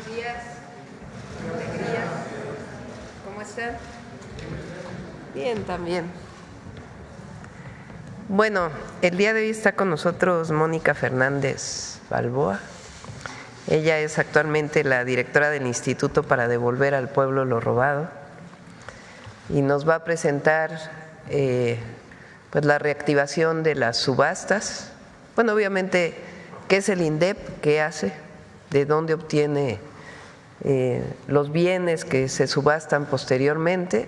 buenos días. Alegría. ¿Cómo están? Bien, también. Bueno, el día de hoy está con nosotros Mónica Fernández Balboa. Ella es actualmente la directora del Instituto para Devolver al Pueblo lo Robado y nos va a presentar pues la reactivación de las subastas. Bueno, obviamente, ¿qué es el INDEP? ¿Qué hace? ¿De dónde obtiene los bienes que se subastan posteriormente?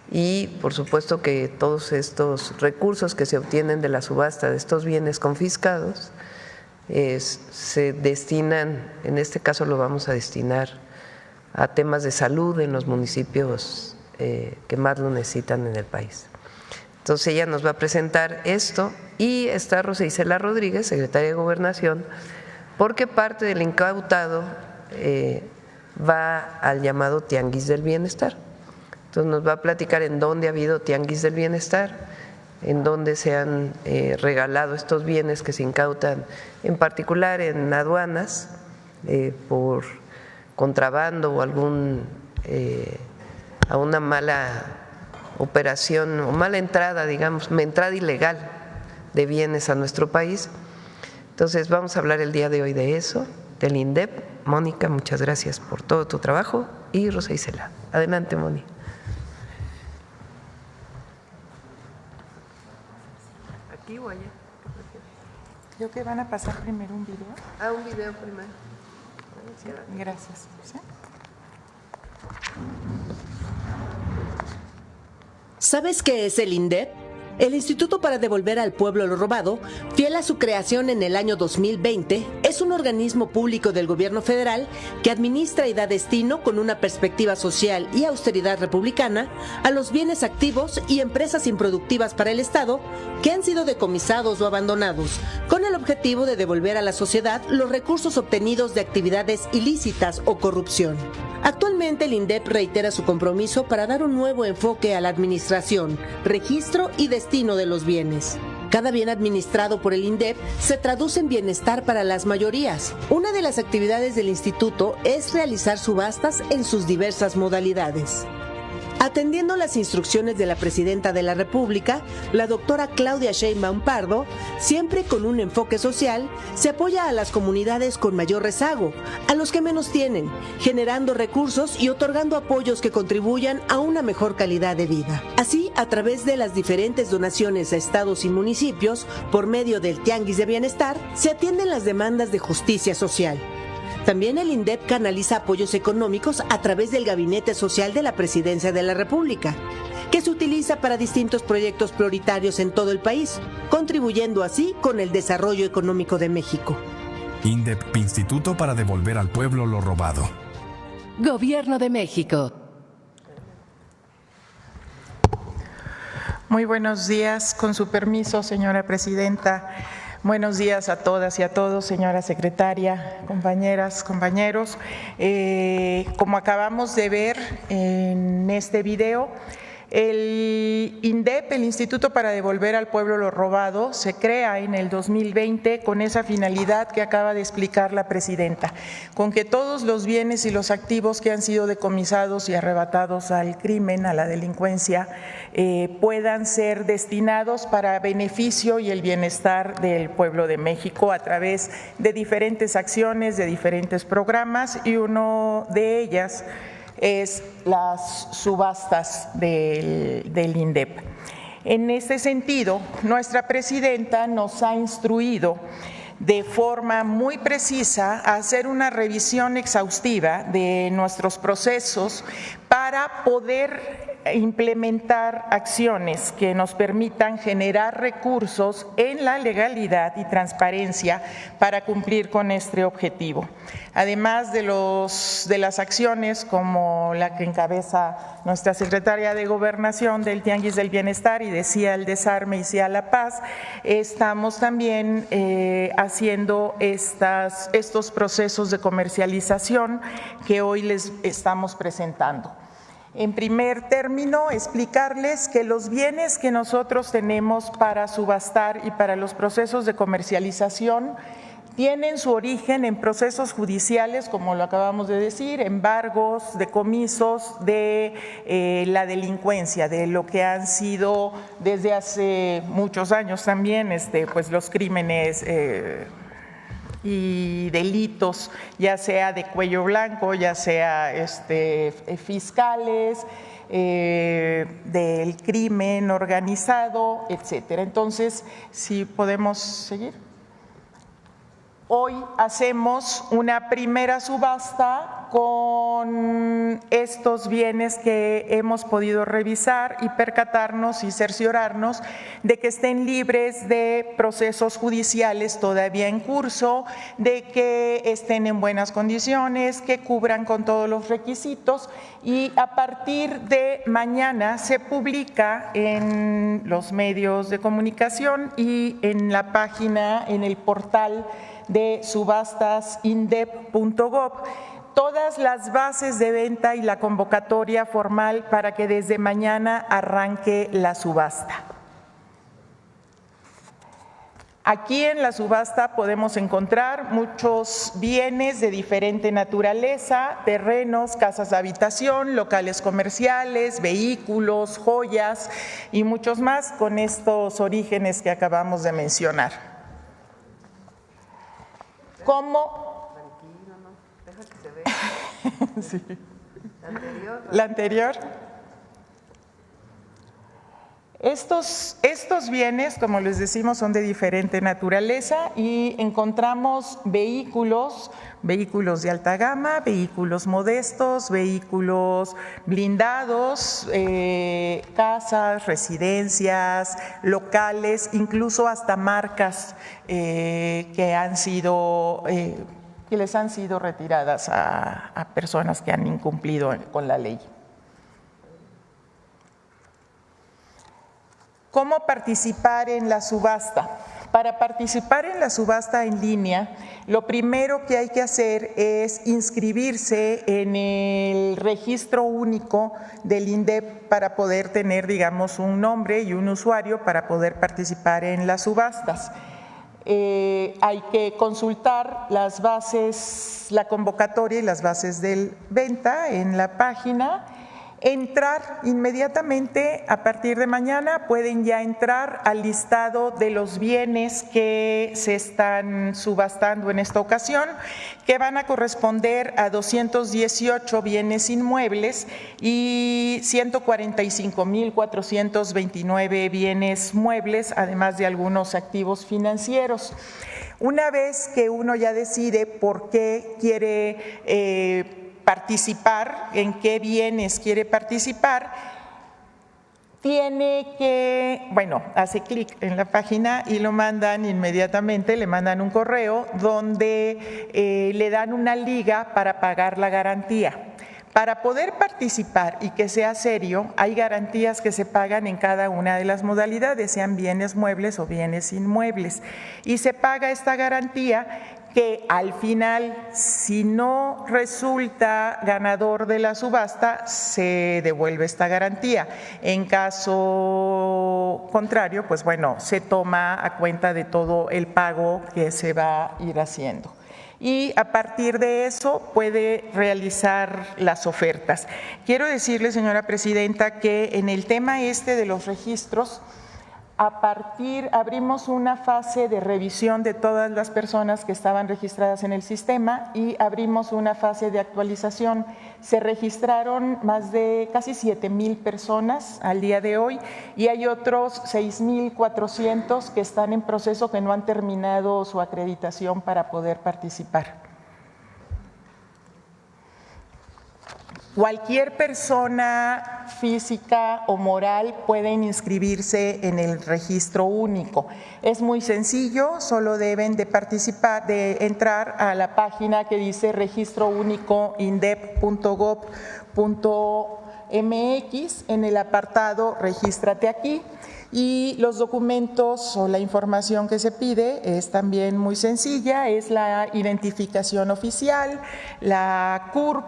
Y por supuesto que todos estos recursos que se obtienen de la subasta de estos bienes confiscados se destinan, en este caso lo vamos a destinar a temas de salud en los municipios que más lo necesitan en el país. Entonces ella nos va a presentar esto y está Rosa Isela Rodríguez, secretaria de Gobernación, porque parte del incautado va al llamado Tianguis del Bienestar. Entonces nos va a platicar en dónde ha habido Tianguis del Bienestar, en dónde se han regalado estos bienes que se incautan, en particular en aduanas, por contrabando o a una mala operación o mala entrada, digamos, entrada ilegal de bienes a nuestro país. Entonces vamos a hablar el día de hoy de eso, del INDEP. Mónica, muchas gracias por todo tu trabajo, y Rosa Isela. Adelante, Mónica. ¿Aquí o allá? Creo que van a pasar primero un video. Ah, un video primero. Gracias. ¿Sí? ¿Sabes qué es el INDEP? El Instituto para Devolver al Pueblo lo Robado, fiel a su creación en el año 2020, es un organismo público del gobierno federal que administra y da destino, con una perspectiva social y austeridad republicana, a los bienes activos y empresas improductivas para el Estado que han sido decomisados o abandonados, con el objetivo de devolver a la sociedad los recursos obtenidos de actividades ilícitas o corrupción. Actualmente el INDEP reitera su compromiso para dar un nuevo enfoque a la administración, registro y destino de los bienes. Cada bien administrado por el INDEP se traduce en bienestar para las mayorías. Una de las actividades del instituto es realizar subastas en sus diversas modalidades. Atendiendo las instrucciones de la Presidenta de la República, la doctora Claudia Sheinbaum Pardo, siempre con un enfoque social, se apoya a las comunidades con mayor rezago, a los que menos tienen, generando recursos y otorgando apoyos que contribuyan a una mejor calidad de vida. Así, a través de las diferentes donaciones a estados y municipios, por medio del Tianguis de Bienestar, se atienden las demandas de justicia social. También el INDEP canaliza apoyos económicos a través del Gabinete Social de la Presidencia de la República, que se utiliza para distintos proyectos prioritarios en todo el país, contribuyendo así con el desarrollo económico de México. INDEP, Instituto para Devolver al Pueblo lo Robado. Gobierno de México. Muy buenos días, con su permiso, señora presidenta. Buenos días a todas y a todos, señora secretaria, compañeras, compañeros. Como acabamos de ver en este video, el INDEP, el Instituto para Devolver al Pueblo lo Robado, se crea en el 2020 con esa finalidad que acaba de explicar la presidenta, con que todos los bienes y los activos que han sido decomisados y arrebatados al crimen, a la delincuencia, puedan ser destinados para beneficio y el bienestar del pueblo de México a través de diferentes acciones, de diferentes programas, y uno de ellas es las subastas del INDEP. En este sentido, nuestra presidenta nos ha instruido de forma muy precisa a hacer una revisión exhaustiva de nuestros procesos para poder implementar acciones que nos permitan generar recursos en la legalidad y transparencia para cumplir con este objetivo. Además de las acciones como la que encabeza nuestra secretaria de Gobernación del Tianguis del Bienestar y decía el desarme y sea la paz, estamos también haciendo estos procesos de comercialización que hoy les estamos presentando. En primer término, explicarles que los bienes que nosotros tenemos para subastar y para los procesos de comercialización tienen su origen en procesos judiciales, como lo acabamos de decir, embargos, decomisos de la delincuencia, de lo que han sido desde hace muchos años también pues los crímenes y delitos, ya sea de cuello blanco, ya sea fiscales, del crimen organizado, etcétera. Entonces, si podemos seguir. Hoy hacemos una primera subasta con estos bienes que hemos podido revisar y percatarnos y cerciorarnos de que estén libres de procesos judiciales todavía en curso, de que estén en buenas condiciones, que cubran con todos los requisitos, y a partir de mañana se publica en los medios de comunicación y en la página, en el portal de subastasindep.gov, todas las bases de venta y la convocatoria formal para que desde mañana arranque la subasta. Aquí en la subasta podemos encontrar muchos bienes de diferente naturaleza, terrenos, casas de habitación, locales comerciales, vehículos, joyas y muchos más con estos orígenes que acabamos de mencionar. ¿Cómo? Deja que se vea. Sí. La anterior. Estos bienes, como les decimos, son de diferente naturaleza y encontramos vehículos de alta gama, vehículos modestos, vehículos blindados, casas, residencias, locales, incluso hasta marcas que les han sido retiradas a personas que han incumplido con la ley. ¿Cómo participar en la subasta? Para participar en la subasta en línea, lo primero que hay que hacer es inscribirse en el registro único del INDEP para poder tener, digamos, un nombre y un usuario para poder participar en las subastas. Hay que consultar las bases, la convocatoria y las bases de venta en la página. Entrar inmediatamente a partir de mañana, pueden ya entrar al listado de los bienes que se están subastando en esta ocasión, que van a corresponder a 218 bienes inmuebles y 145,429 bienes muebles, además de algunos activos financieros. Una vez que uno ya decide por qué quiere participar, en qué bienes quiere participar, tiene que, hace clic en la página y lo mandan inmediatamente, le mandan un correo donde le dan una liga para pagar la garantía. Para poder participar y que sea serio, hay garantías que se pagan en cada una de las modalidades, sean bienes muebles o bienes inmuebles. Y se paga esta garantía que al final, si no resulta ganador de la subasta, se devuelve esta garantía. En caso contrario, pues se toma a cuenta de todo el pago que se va a ir haciendo. Y a partir de eso puede realizar las ofertas. Quiero decirle, señora presidenta, que en el tema de los registros, abrimos una fase de revisión de todas las personas que estaban registradas en el sistema y abrimos una fase de actualización. Se registraron más de casi 7,000 personas al día de hoy y hay otros 6,400 que están en proceso, que no han terminado su acreditación para poder participar. Cualquier persona física o moral pueden inscribirse en el registro único. Es muy sencillo, solo deben de entrar a la página que dice registrounicoindep.gov.mx en el apartado Regístrate aquí. Y los documentos o la información que se pide es también muy sencilla, es la identificación oficial, la CURP,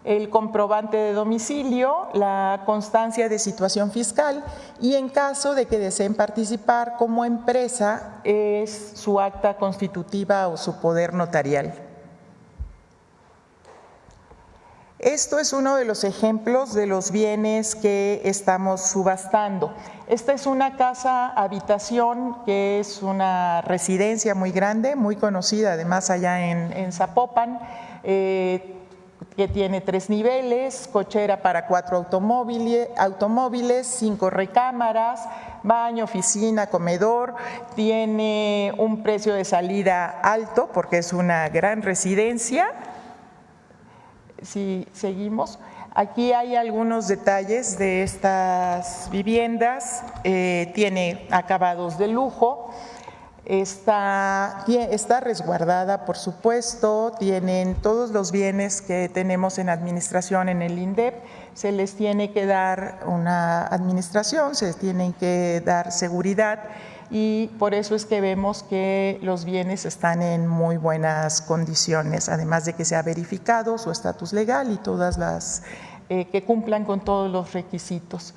el comprobante de domicilio, la constancia de situación fiscal y en caso de que deseen participar como empresa es su acta constitutiva o su poder notarial. Esto es uno de los ejemplos de los bienes que estamos subastando. Esta es una casa habitación que es una residencia muy grande, muy conocida además allá en Zapopan, que tiene 3 niveles, cochera para 4 automóviles, 5 recámaras, baño, oficina, comedor. Tiene un precio de salida alto porque es una gran residencia. Si seguimos, aquí hay algunos detalles de estas viviendas. Tiene acabados de lujo, está resguardada, por supuesto, tienen todos los bienes que tenemos en administración en el INDEP, se les tiene que dar una administración, se les tiene que dar seguridad y por eso es que vemos que los bienes están en muy buenas condiciones, además de que se ha verificado su estatus legal y todas las que cumplan con todos los requisitos.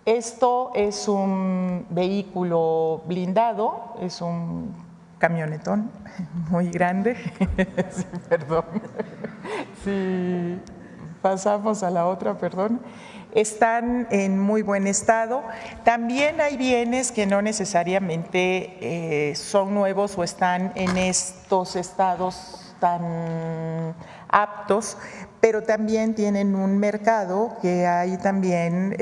Esto es un vehículo blindado, es un camionetón muy grande. Sí, perdón. Si pasamos a la otra, perdón. Están en muy buen estado. También hay bienes que no necesariamente son nuevos o están en estos estados tan aptos, pero también tienen un mercado que hay también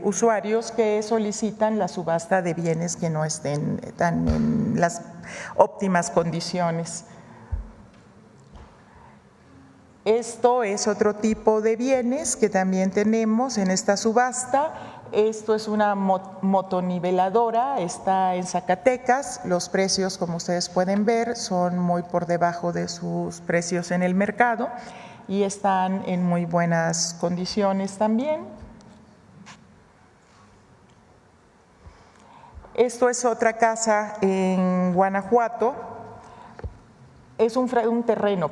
usuarios que solicitan la subasta de bienes que no estén tan en las óptimas condiciones. Esto es otro tipo de bienes que también tenemos en esta subasta. Esto es una motoniveladora, está en Zacatecas. Los precios, como ustedes pueden ver, son muy por debajo de sus precios en el mercado y están en muy buenas condiciones también. Esto es otra casa en Guanajuato. Es un terreno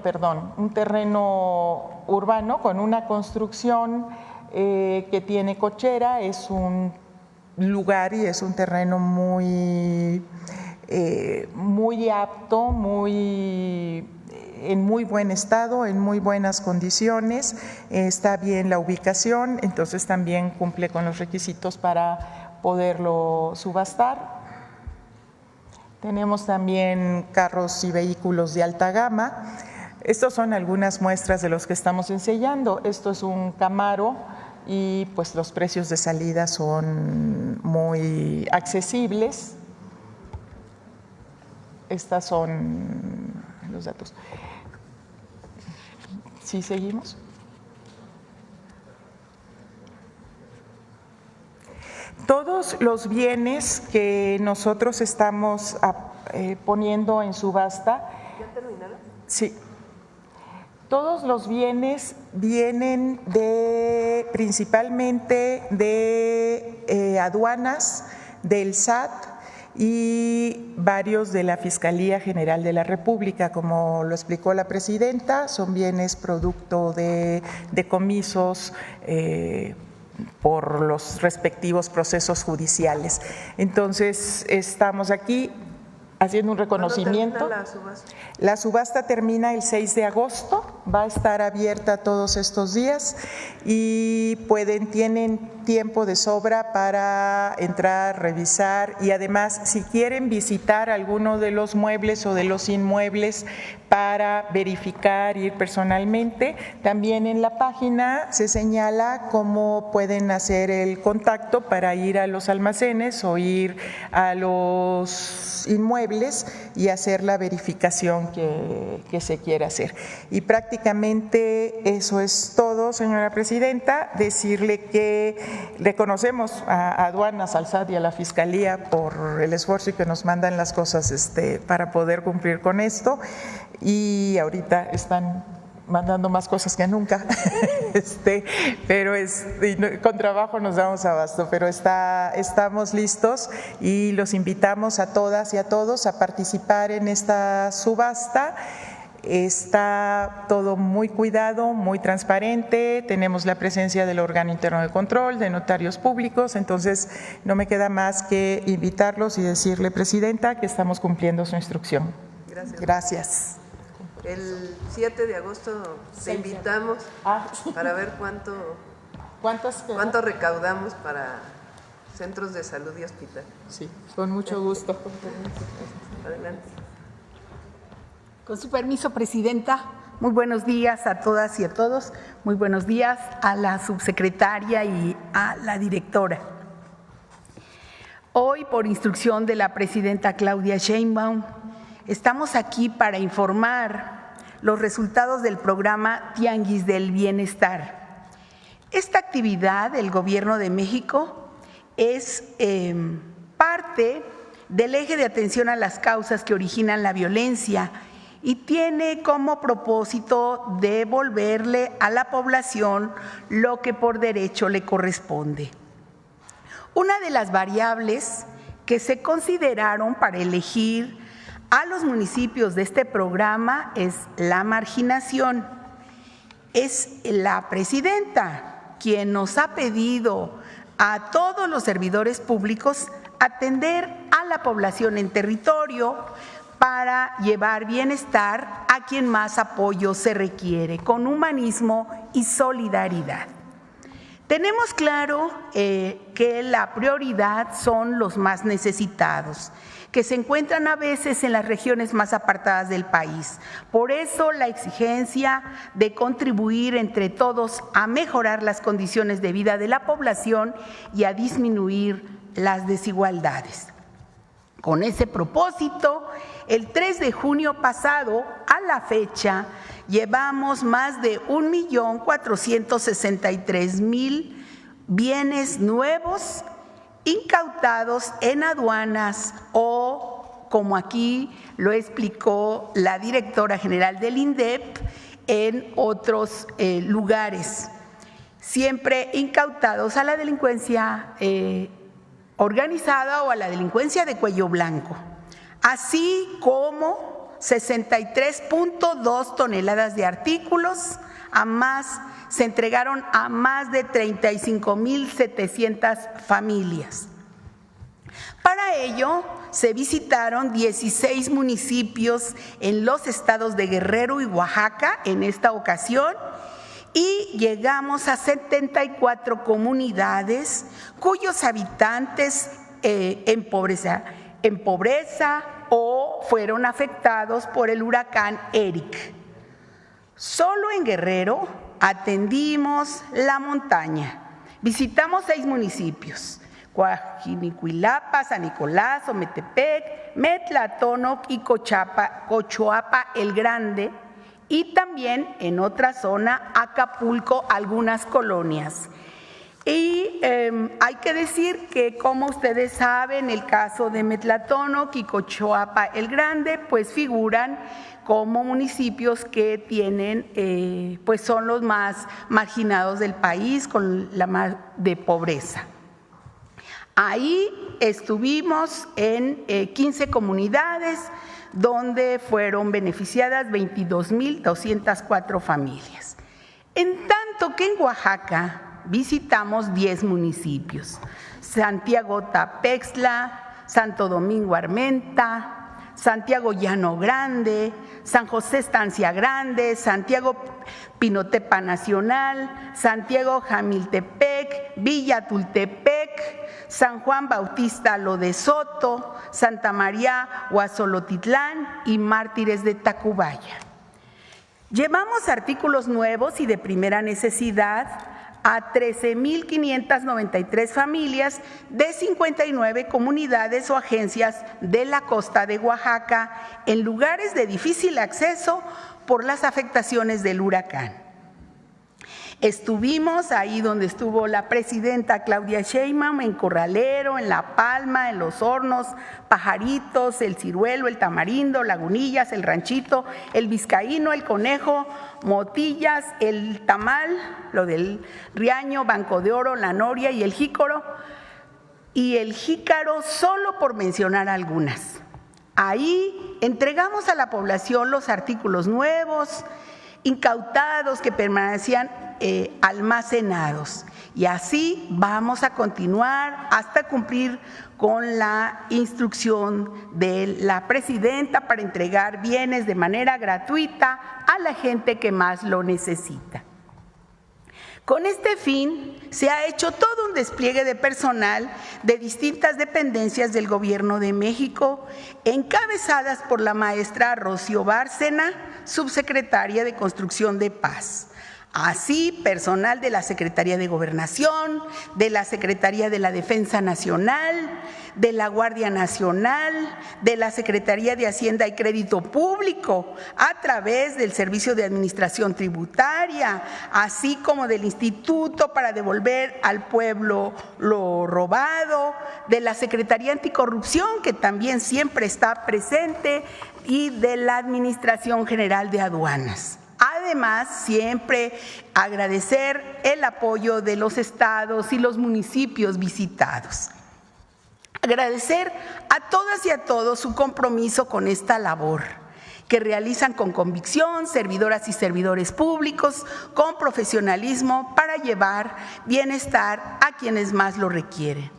urbano con una construcción que tiene cochera, es un lugar y es un terreno muy apto, en muy buen estado, en muy buenas condiciones, está bien la ubicación, entonces también cumple con los requisitos para poderlo subastar. Tenemos también carros y vehículos de alta gama. Estos son algunas muestras de los que estamos enseñando. Esto es un Camaro y pues los precios de salida son muy accesibles. Estas son los datos. ¿Sí seguimos? Todos los bienes que nosotros estamos poniendo en subasta. ¿Ya terminaron? Sí. Todos los bienes vienen principalmente de aduanas, del SAT y varios de la Fiscalía General de la República, como lo explicó la presidenta, son bienes producto de decomisos por los respectivos procesos judiciales. Entonces, estamos aquí haciendo un reconocimiento. ¿Cuándo termina la subasta? La subasta termina el 6 de agosto, va a estar abierta todos estos días y tienen tiempo de sobra para entrar, revisar y además si quieren visitar alguno de los muebles o de los inmuebles para verificar, ir personalmente, también en la página se señala cómo pueden hacer el contacto para ir a los almacenes o ir a los inmuebles y hacer la verificación que se quiera hacer. Y prácticamente eso es todo, señora presidenta. Decirle que reconocemos a aduanas, al SAT y a la Fiscalía por el esfuerzo y que nos mandan las cosas para poder cumplir con esto y ahorita están mandando más cosas que nunca, pero con trabajo nos damos abasto, pero estamos listos y los invitamos a todas y a todos a participar en esta subasta Está todo muy cuidado, muy transparente, tenemos la presencia del órgano interno de control, de notarios públicos, entonces no me queda más que invitarlos y decirle, Presidenta, que estamos cumpliendo su instrucción. Gracias. Gracias. El 7 de agosto te invitamos para ver cuánto recaudamos para centros de salud y hospital. Sí, con mucho gusto. Adelante. Con su permiso, Presidenta, muy buenos días a todas y a todos. Muy buenos días a la subsecretaria y a la directora. Hoy, por instrucción de la Presidenta Claudia Sheinbaum, estamos aquí para informar los resultados del programa Tianguis del Bienestar. Esta actividad del Gobierno de México es parte del eje de atención a las causas que originan la violencia y tiene como propósito devolverle a la población lo que por derecho le corresponde. Una de las variables que se consideraron para elegir a los municipios de este programa es la marginación. Es la Presidenta quien nos ha pedido a todos los servidores públicos atender a la población en territorio para llevar bienestar a quien más apoyo se requiere, con humanismo y solidaridad. Tenemos claro que la prioridad son los más necesitados, que se encuentran a veces en las regiones más apartadas del país. Por eso la exigencia de contribuir entre todos a mejorar las condiciones de vida de la población y a disminuir las desigualdades. Con ese propósito, el 3 de junio pasado, a la fecha, llevamos más de 1.463.000 bienes nuevos incautados en aduanas o, como aquí lo explicó la directora general del INDEP, en otros lugares, siempre incautados a la delincuencia organizada o a la delincuencia de cuello blanco, así como 63.2 toneladas de artículos, se entregaron a más de 35.700 familias. Para ello, se visitaron 16 municipios en los estados de Guerrero y Oaxaca en esta ocasión, y llegamos a 74 comunidades cuyos habitantes en pobreza o fueron afectados por el huracán Eric. Solo en Guerrero atendimos la montaña. Visitamos 6 municipios: Coajinicuilapa, San Nicolás, Ometepec, Metlatónoc y Cochoapa el Grande, y también en otra zona, Acapulco, algunas colonias. Y hay que decir que, como ustedes saben, el caso de Metlatónoc y Cochoapa el Grande, pues figuran como municipios que tienen, pues son los más marginados del país, con la más de pobreza. Ahí estuvimos en 15 comunidades, donde fueron beneficiadas 22.204 familias. En tanto que en Oaxaca visitamos 10 municipios: Santiago Tapextla, Santo Domingo Armenta, Santiago Llano Grande, San José Estancia Grande, Santiago Pinotepa Nacional, Santiago Jamiltepec, Villa Tultepec, San Juan Bautista Lo de Soto, Santa María Huazolotitlán y Mártires de Tacubaya. Llevamos artículos nuevos y de primera necesidad a 13.593 familias de 59 comunidades o agencias de la costa de Oaxaca en lugares de difícil acceso por las afectaciones del huracán. Estuvimos ahí donde estuvo la Presidenta Claudia Sheinbaum, en Corralero, en La Palma, en Los Hornos, Pajaritos, El Ciruelo, El Tamarindo, Lagunillas, El Ranchito, El Vizcaíno, El Conejo, Motillas, El Tamal, lo del Riaño, Banco de Oro, La Noria y El Jícaro, solo por mencionar algunas. Ahí entregamos a la población los artículos nuevos, incautados, que permanecían almacenados. Y así vamos a continuar hasta cumplir con la instrucción de la presidenta para entregar bienes de manera gratuita a la gente que más lo necesita. Con este fin, se ha hecho todo un despliegue de personal de distintas dependencias del Gobierno de México, encabezadas por la maestra Rocío Bárcena, subsecretaria de Construcción de Paz. Así, personal de la Secretaría de Gobernación, de la Secretaría de la Defensa Nacional, de la Guardia Nacional, de la Secretaría de Hacienda y Crédito Público, a través del Servicio de Administración Tributaria, así como del Instituto para Devolver al Pueblo lo Robado, de la Secretaría Anticorrupción, que también siempre está presente, y de la Administración General de Aduanas. Además, siempre agradecer el apoyo de los estados y los municipios visitados. Agradecer a todas y a todos su compromiso con esta labor que realizan con convicción, servidoras y servidores públicos, con profesionalismo para llevar bienestar a quienes más lo requieren.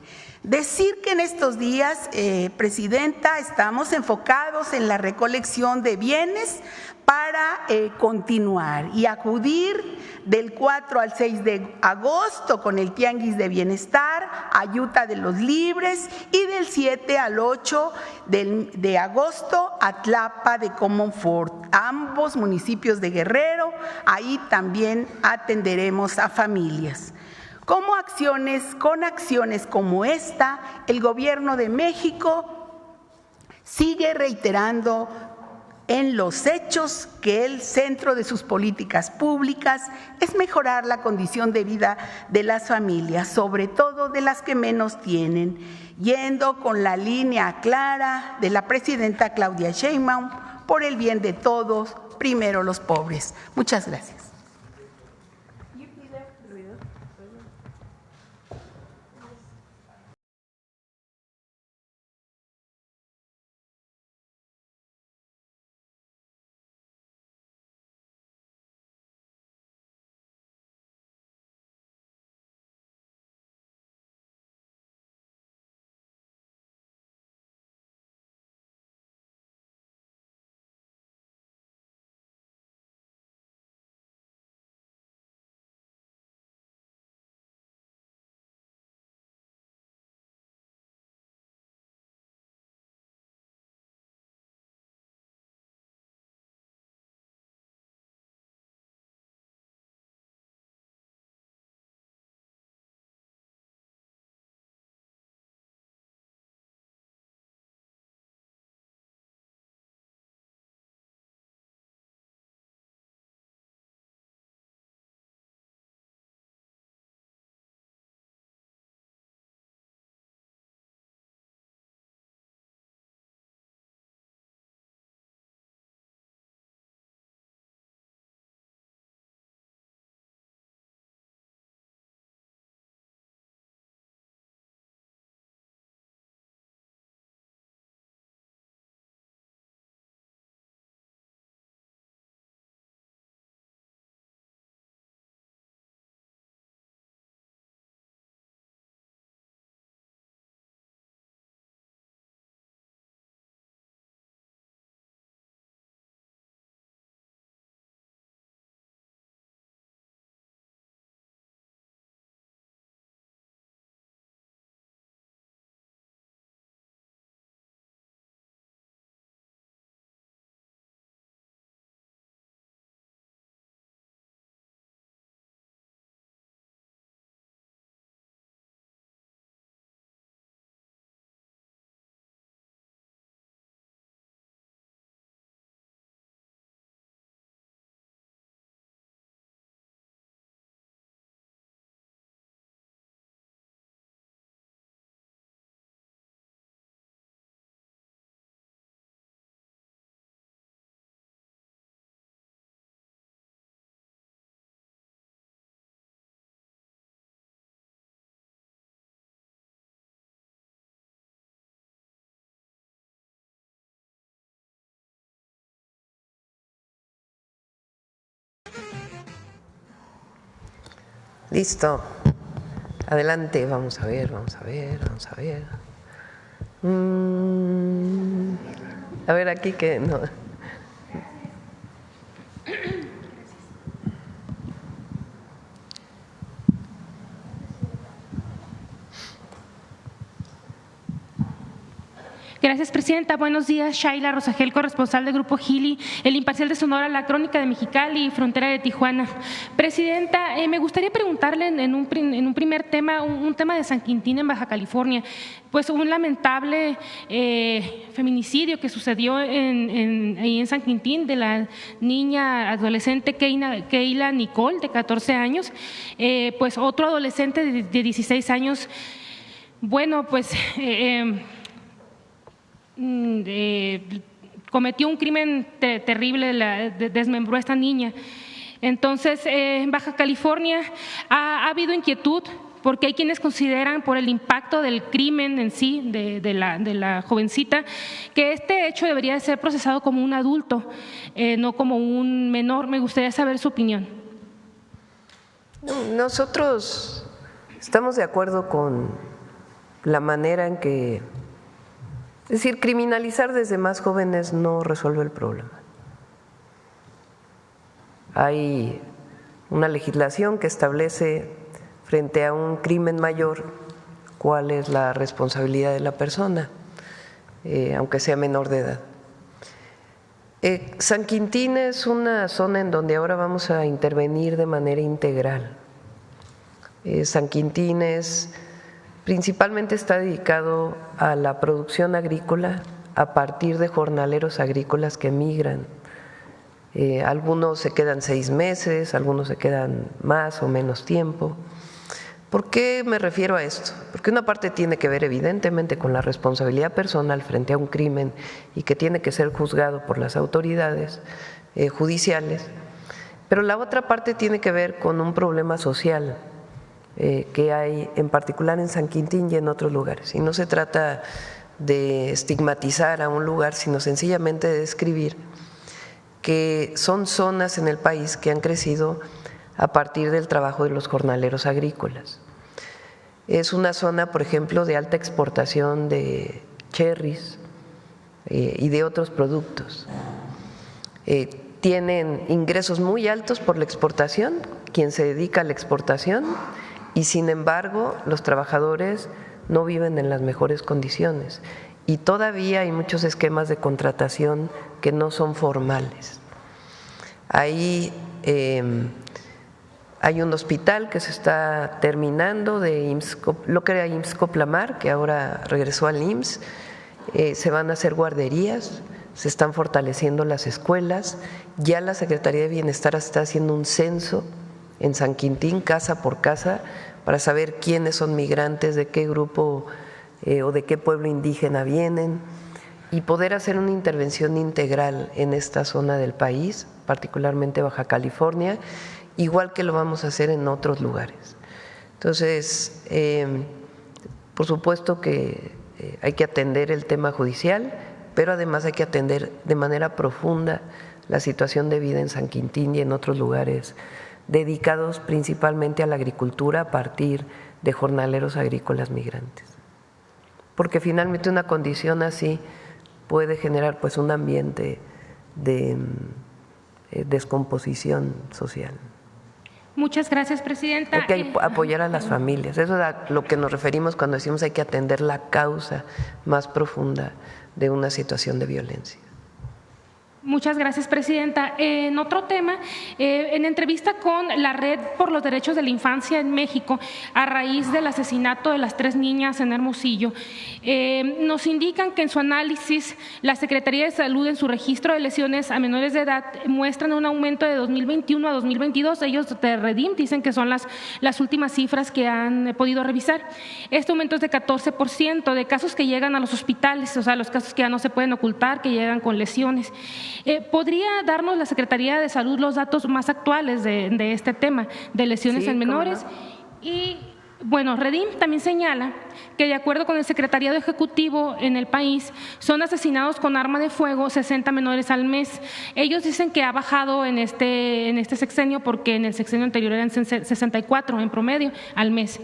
Decir que en estos días, Presidenta, estamos enfocados en la recolección de bienes para continuar y acudir del 4 al 6 de agosto con el Tianguis de Bienestar, Ayuta de los Libres, y del 7 al 8 de agosto a Tlapa de Comonfort, ambos municipios de Guerrero. Ahí también atenderemos a familias. Con acciones como esta, el Gobierno de México sigue reiterando en los hechos que el centro de sus políticas públicas es mejorar la condición de vida de las familias, sobre todo de las que menos tienen, yendo con la línea clara de la presidenta Claudia Sheinbaum: por el bien de todos, primero los pobres. Muchas gracias. Listo. Adelante, vamos a ver. A ver, aquí que no. Gracias, presidenta. Buenos días, Shaila Rosagel, corresponsal del Grupo Gili, El Imparcial de Sonora, La Crónica de Mexicali y Frontera de Tijuana. Presidenta, me gustaría preguntarle en un primer tema, un tema de San Quintín en Baja California, pues un lamentable feminicidio que sucedió ahí en San Quintín de la niña adolescente Keila Nicole, de 14 años, pues otro adolescente de 16 años, bueno, pues… cometió un crimen terrible, desmembró a esta niña. Entonces, en Baja California ha habido inquietud porque hay quienes consideran, por el impacto del crimen en sí, de la jovencita, que este hecho debería de ser procesado como un adulto, no como un menor. Me gustaría saber su opinión. Nosotros estamos de acuerdo con la manera en que… Es decir, criminalizar desde más jóvenes no resuelve el problema. Hay una legislación que establece frente a un crimen mayor cuál es la responsabilidad de la persona, aunque sea menor de edad. San Quintín es una zona en donde ahora vamos a intervenir de manera integral. San Quintín principalmente está dedicado a la producción agrícola a partir de jornaleros agrícolas que migran. Algunos se quedan 6 meses, algunos se quedan más o menos tiempo. ¿Por qué me refiero a esto? Porque una parte tiene que ver evidentemente con la responsabilidad personal frente a un crimen y que tiene que ser juzgado por las autoridades judiciales, pero la otra parte tiene que ver con un problema social que hay en particular en San Quintín y en otros lugares. Y no se trata de estigmatizar a un lugar, sino sencillamente de describir que son zonas en el país que han crecido a partir del trabajo de los jornaleros agrícolas. Es una zona, por ejemplo, de alta exportación de cherries y de otros productos. Tienen ingresos muy altos por la exportación, quien se dedica a la exportación, y sin embargo los trabajadores no viven en las mejores condiciones y todavía hay muchos esquemas de contratación que no son formales. Ahí hay un hospital que se está terminando de lo que era IMSS Coplamar, que ahora regresó al IMSS. Se van a hacer guarderías, se están fortaleciendo las escuelas, ya la Secretaría de Bienestar está haciendo un censo en San Quintín, casa por casa, para saber quiénes son migrantes, de qué grupo o de qué pueblo indígena vienen y poder hacer una intervención integral en esta zona del país, particularmente Baja California, igual que lo vamos a hacer en otros lugares. Entonces, por supuesto que hay que atender el tema judicial, pero además hay que atender de manera profunda la situación de vida en San Quintín y en otros lugares dedicados principalmente a la agricultura a partir de jornaleros agrícolas migrantes. Porque finalmente una condición así puede generar pues un ambiente de descomposición social. Muchas gracias, presidenta. Hay que apoyar a las familias. Eso es a lo que nos referimos cuando decimos hay que atender la causa más profunda de una situación de violencia. Muchas gracias, presidenta. En otro tema, en entrevista con la Red por los Derechos de la Infancia en México, a raíz del asesinato de las 3 niñas en Hermosillo, nos indican que en su análisis la Secretaría de Salud en su registro de lesiones a menores de edad muestran un aumento de 2021 a 2022. Ellos de Redim dicen que son las últimas cifras que han podido revisar. Este aumento es de 14% de casos que llegan a los hospitales, o sea, los casos que ya no se pueden ocultar, que llegan con lesiones. ¿Podría darnos la Secretaría de Salud los datos más actuales de este tema de lesiones en menores? ¿Cómo no? Y Bueno, Redim también señala que de acuerdo con el Secretariado Ejecutivo en el país, son asesinados con arma de fuego 60 menores al mes. Ellos dicen que ha bajado en este sexenio porque en el sexenio anterior eran 64 en promedio al mes.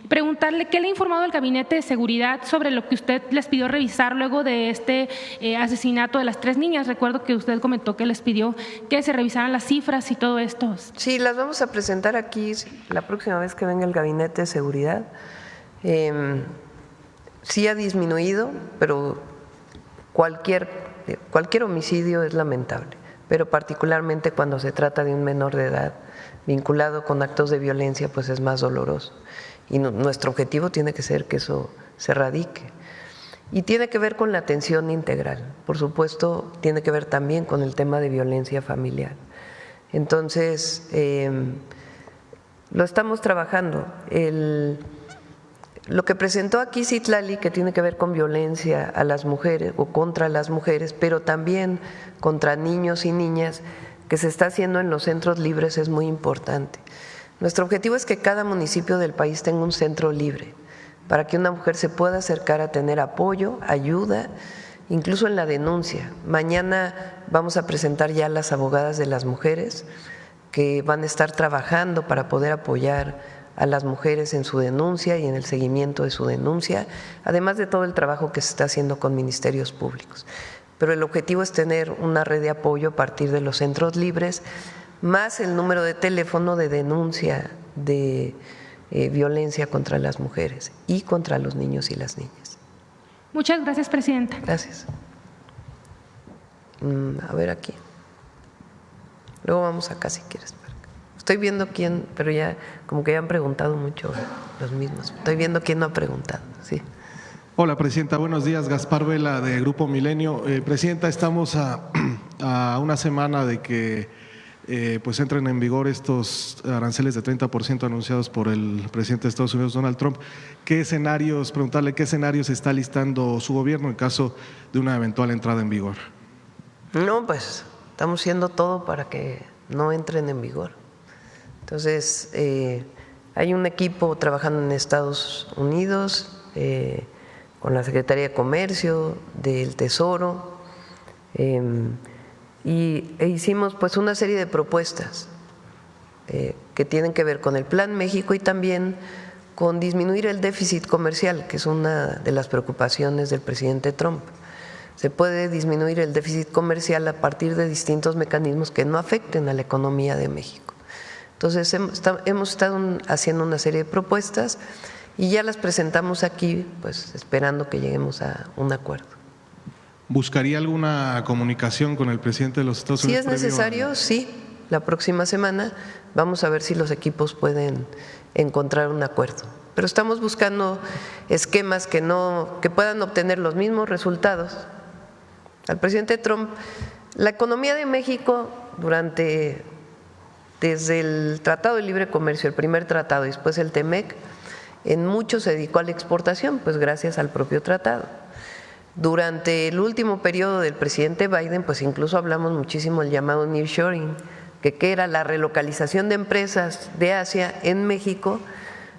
Preguntarle qué le ha informado el Gabinete de Seguridad sobre lo que usted les pidió revisar luego de este asesinato de las 3 niñas. Recuerdo que usted comentó que les pidió que se revisaran las cifras y todo esto. Sí, las vamos a presentar aquí la próxima vez que venga el Gabinete de Seguridad. Sí ha disminuido, pero cualquier homicidio es lamentable, pero particularmente cuando se trata de un menor de edad vinculado con actos de violencia, pues es más doloroso. Y nuestro objetivo tiene que ser que eso se erradique. Y tiene que ver con la atención integral, por supuesto, tiene que ver también con el tema de violencia familiar. Entonces, lo estamos trabajando. Lo que presentó aquí Citlali, que tiene que ver con violencia a las mujeres o contra las mujeres, pero también contra niños y niñas, que se está haciendo en los centros libres, es muy importante. Nuestro objetivo es que cada municipio del país tenga un centro libre, para que una mujer se pueda acercar a tener apoyo, ayuda, incluso en la denuncia. Mañana vamos a presentar ya a las abogadas de las mujeres, que van a estar trabajando para poder apoyar a las mujeres en su denuncia y en el seguimiento de su denuncia, además de todo el trabajo que se está haciendo con ministerios públicos. Pero el objetivo es tener una red de apoyo a partir de los centros libres, más el número de teléfono de denuncia de violencia contra las mujeres y contra los niños y las niñas. Muchas gracias, presidenta. Gracias. A ver aquí. Luego vamos acá si quieres. Estoy viendo quién, pero ya como que ya han preguntado mucho los mismos. Estoy viendo quién no ha preguntado, sí. Hola, Presidenta. Buenos días. Gaspar Vela, de Grupo Milenio. Presidenta, estamos a una semana de que pues entren en vigor estos aranceles de 30% anunciados por el presidente de Estados Unidos, Donald Trump. Preguntarle qué escenarios está listando su gobierno en caso de una eventual entrada en vigor. No, pues estamos haciendo todo para que no entren en vigor. Entonces, hay un equipo trabajando en Estados Unidos con la Secretaría de Comercio, del Tesoro, e hicimos pues una serie de propuestas que tienen que ver con el Plan México y también con disminuir el déficit comercial, que es una de las preocupaciones del presidente Trump. Se puede disminuir el déficit comercial a partir de distintos mecanismos que no afecten a la economía de México. Entonces, hemos estado haciendo una serie de propuestas y ya las presentamos aquí, pues esperando que lleguemos a un acuerdo. ¿Buscaría alguna comunicación con el presidente de los Estados Unidos? Si es necesario, sí. La próxima semana vamos a ver si los equipos pueden encontrar un acuerdo. Pero estamos buscando esquemas que puedan obtener los mismos resultados. Al presidente Trump, la economía de México desde el Tratado de Libre Comercio, el primer tratado y después el TEMEC, en mucho se dedicó a la exportación, pues gracias al propio tratado. Durante el último periodo del presidente Biden, pues incluso hablamos muchísimo del llamado nearshoring, que era la relocalización de empresas de Asia en México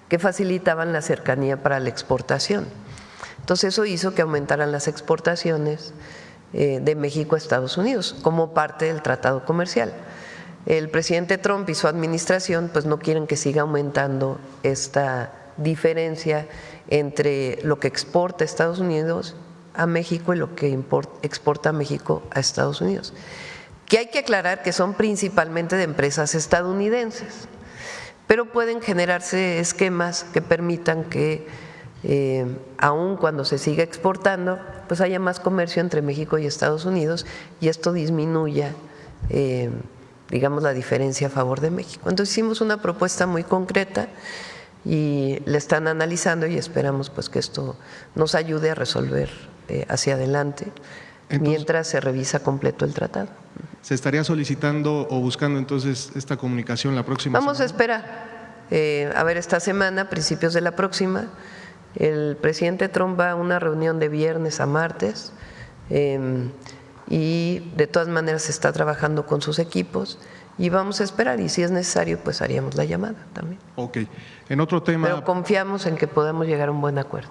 que facilitaban la cercanía para la exportación. Entonces eso hizo que aumentaran las exportaciones de México a Estados Unidos como parte del tratado comercial. El presidente Trump y su administración pues no quieren que siga aumentando esta diferencia entre lo que exporta Estados Unidos a México y lo que exporta México a Estados Unidos. Que hay que aclarar que son principalmente de empresas estadounidenses, pero pueden generarse esquemas que permitan que aun cuando se siga exportando, pues haya más comercio entre México y Estados Unidos y esto disminuya digamos, la diferencia a favor de México. Entonces hicimos una propuesta muy concreta y la están analizando y esperamos pues que esto nos ayude a resolver hacia adelante. Entonces, mientras se revisa completo el tratado. ¿Se estaría solicitando o buscando entonces esta comunicación la próxima semana? Vamos a esperar. A ver, esta semana, principios de la próxima, el presidente Trump va a una reunión de viernes a martes y de todas maneras se está trabajando con sus equipos y vamos a esperar, y si es necesario, pues haríamos la llamada también. Ok. En otro tema… Pero confiamos en que podamos llegar a un buen acuerdo.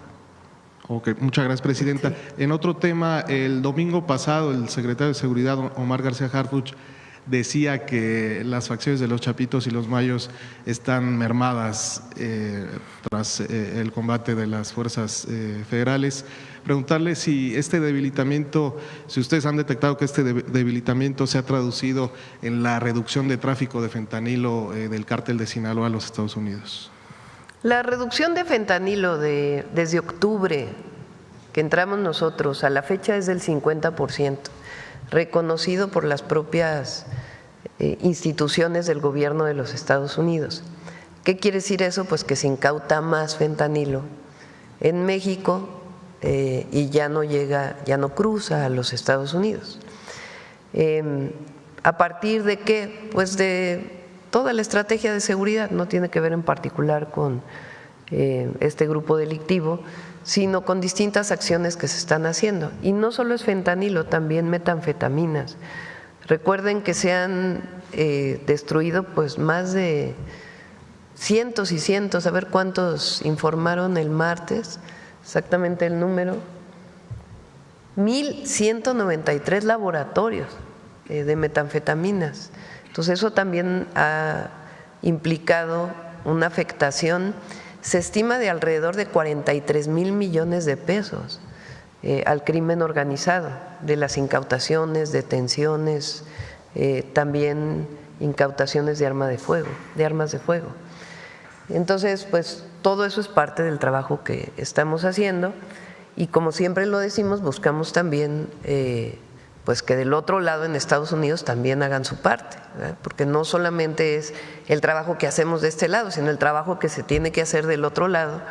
Ok, muchas gracias, Presidenta. En otro tema, el domingo pasado el secretario de Seguridad, Omar García Harfuch, decía que las facciones de los Chapitos y los Mayos están mermadas tras el combate de las fuerzas federales. Preguntarle si este debilitamiento, si ustedes han detectado que este debilitamiento se ha traducido en la reducción de tráfico de fentanilo del cártel de Sinaloa a los Estados Unidos. La reducción de fentanilo desde octubre que entramos nosotros a la fecha es del 50%, reconocido por las propias instituciones del gobierno de los Estados Unidos. ¿Qué quiere decir eso? Pues que se incauta más fentanilo en México y ya no cruza a los Estados Unidos. ¿A partir de qué? Pues de toda la estrategia de seguridad, no tiene que ver en particular con este grupo delictivo, sino con distintas acciones que se están haciendo. Y no solo es fentanilo, también metanfetaminas. Recuerden que se han destruido pues más de cientos y cientos, a ver cuántos informaron el martes, exactamente el número, 1.193 laboratorios de metanfetaminas. Entonces eso también ha implicado una afectación, se estima de alrededor de 43,000 millones de pesos al crimen organizado, de las incautaciones, detenciones, también incautaciones de armas de fuego. Entonces, pues todo eso es parte del trabajo que estamos haciendo y como siempre lo decimos, buscamos también pues que del otro lado en Estados Unidos también hagan su parte, ¿verdad? Porque no solamente es el trabajo que hacemos de este lado, sino el trabajo que se tiene que hacer del otro lado,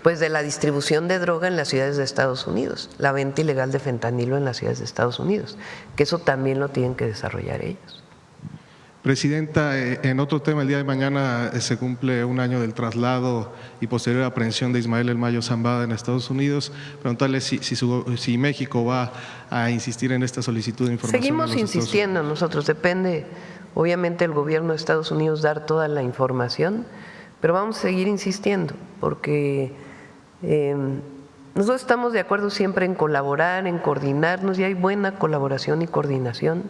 pues de la distribución de droga en las ciudades de Estados Unidos, la venta ilegal de fentanilo en las ciudades de Estados Unidos, que eso también lo tienen que desarrollar ellos. Presidenta, en otro tema, el día de mañana se cumple un año del traslado y posterior aprehensión de Ismael El Mayo Zambada en Estados Unidos. Preguntarle si México va a insistir en esta solicitud de información. Seguimos insistiendo nosotros, depende obviamente el gobierno de Estados Unidos dar toda la información, pero vamos a seguir insistiendo porque nosotros estamos de acuerdo siempre en colaborar, en coordinarnos y hay buena colaboración y coordinación.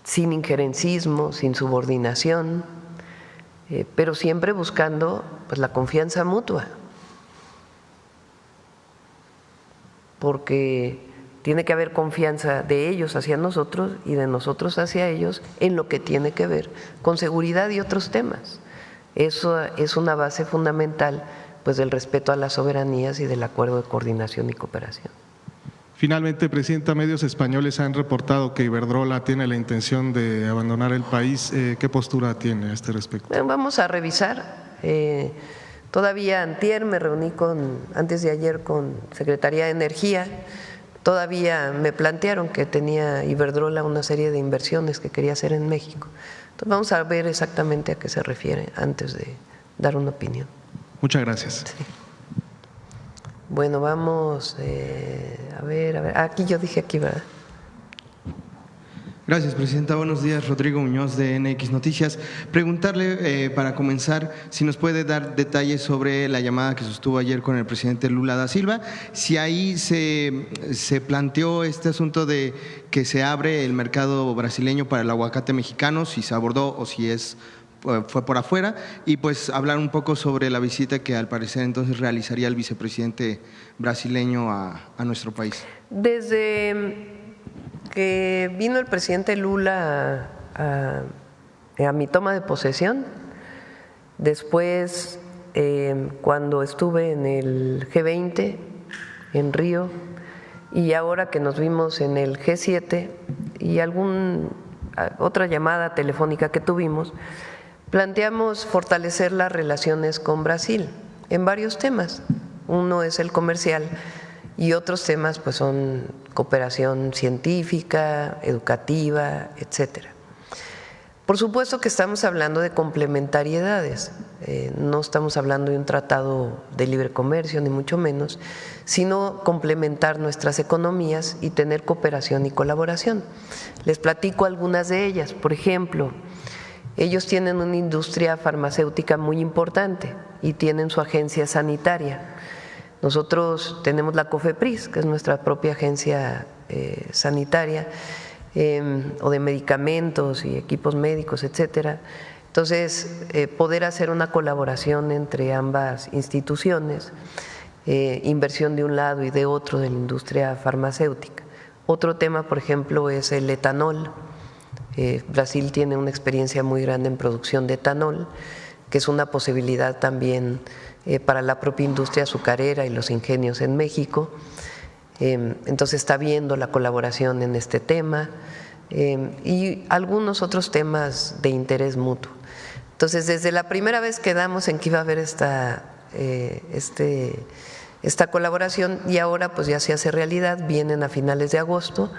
Sin injerencismo, sin subordinación, pero siempre buscando pues, la confianza mutua, porque tiene que haber confianza de ellos hacia nosotros y de nosotros hacia ellos en lo que tiene que ver con seguridad y otros temas. Eso es una base fundamental pues, del respeto a las soberanías y del acuerdo de coordinación y cooperación. Finalmente, Presidenta, medios españoles han reportado que Iberdrola tiene la intención de abandonar el país. ¿Qué postura tiene a este respecto? Vamos a revisar. Todavía antier me reuní antes de ayer con Secretaría de Energía. Todavía me plantearon que tenía Iberdrola una serie de inversiones que quería hacer en México. Entonces vamos a ver exactamente a qué se refiere antes de dar una opinión. Muchas gracias. Sí. Bueno, vamos a ver. Aquí yo dije aquí, ¿verdad? Gracias, Presidenta. Buenos días, Rodrigo Muñoz de NX Noticias. Preguntarle, para comenzar, si nos puede dar detalles sobre la llamada que sostuvo ayer con el presidente Lula da Silva, si ahí se planteó este asunto de que se abre el mercado brasileño para el aguacate mexicano, si se abordó o si fue por afuera, y pues hablar un poco sobre la visita que al parecer entonces realizaría el vicepresidente brasileño a nuestro país. Desde que vino el presidente Lula a mi toma de posesión, después cuando estuve en el G20 en Río y ahora que nos vimos en el G7 y otra llamada telefónica que tuvimos, planteamos fortalecer las relaciones con Brasil en varios temas. Uno es el comercial y otros temas pues son cooperación científica, educativa, etcétera. Por supuesto que estamos hablando de complementariedades. no estamos hablando de un tratado de libre comercio, ni mucho menos, sino complementar nuestras economías y tener cooperación y colaboración. Les platico algunas de ellas. Por ejemplo, ellos tienen una industria farmacéutica muy importante y tienen su agencia sanitaria. Nosotros tenemos la COFEPRIS, que es nuestra propia agencia sanitaria, o de medicamentos y equipos médicos, etcétera. Entonces, poder hacer una colaboración entre ambas instituciones, inversión de un lado y de otro de la industria farmacéutica. Otro tema, por ejemplo, es el etanol. Brasil tiene una experiencia muy grande en producción de etanol, que es una posibilidad también para la propia industria azucarera y los ingenios en México. Entonces está viendo la colaboración en este tema y algunos otros temas de interés mutuo. Entonces, desde la primera vez quedamos en que iba a haber esta colaboración y ahora pues ya se hace realidad. Vienen a finales de agosto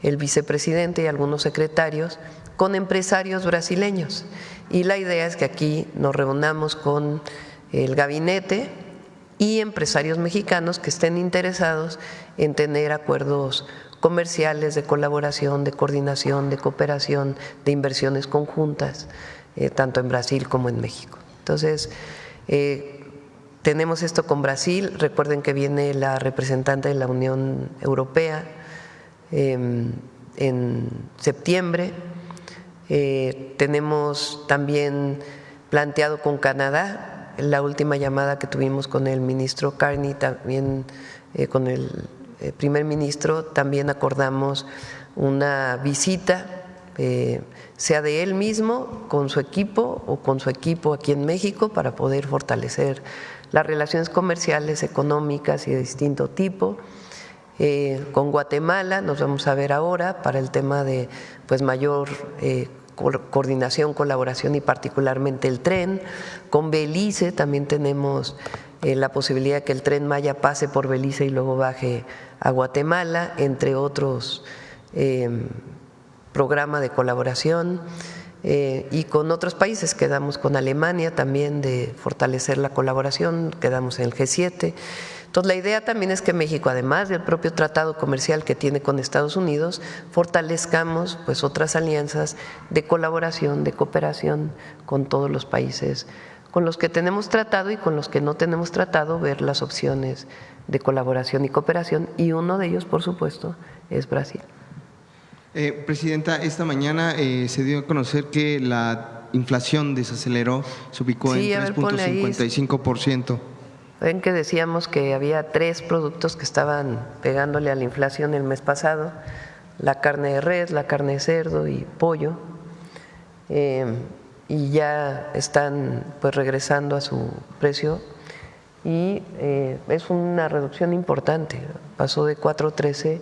el vicepresidente y algunos secretarios con empresarios brasileños y la idea es que aquí nos reunamos con el gabinete y empresarios mexicanos que estén interesados en tener acuerdos comerciales de colaboración, de coordinación, de cooperación, de inversiones conjuntas, tanto en Brasil como en México. Entonces, tenemos esto con Brasil. Recuerden que viene la representante de la Unión Europea en septiembre. Tenemos también planteado con Canadá, la última llamada que tuvimos con el ministro Carney, también con el primer ministro, también acordamos una visita, sea de él mismo, con su equipo o con su equipo aquí en México, para poder fortalecer las relaciones comerciales, económicas y de distinto tipo. Con Guatemala nos vamos a ver ahora para el tema de pues mayor coordinación, colaboración y particularmente el tren. Con Belice también tenemos la posibilidad de que el Tren Maya pase por Belice y luego baje a Guatemala, entre otros programas de colaboración. Y con otros países, quedamos con Alemania también de fortalecer la colaboración, quedamos en el G7. Entonces, la idea también es que México, además del propio tratado comercial que tiene con Estados Unidos, fortalezcamos pues otras alianzas de colaboración, de cooperación con todos los países con los que tenemos tratado y con los que no tenemos tratado, ver las opciones de colaboración y cooperación, y uno de ellos, por supuesto, es Brasil. Presidenta, esta mañana se dio a conocer que la inflación desaceleró, se ubicó en 3.55%. Ven que decíamos que había 3 productos que estaban pegándole a la inflación el mes pasado: la carne de res, la carne de cerdo y pollo, y ya están pues regresando a su precio y es una reducción importante, pasó de 4.13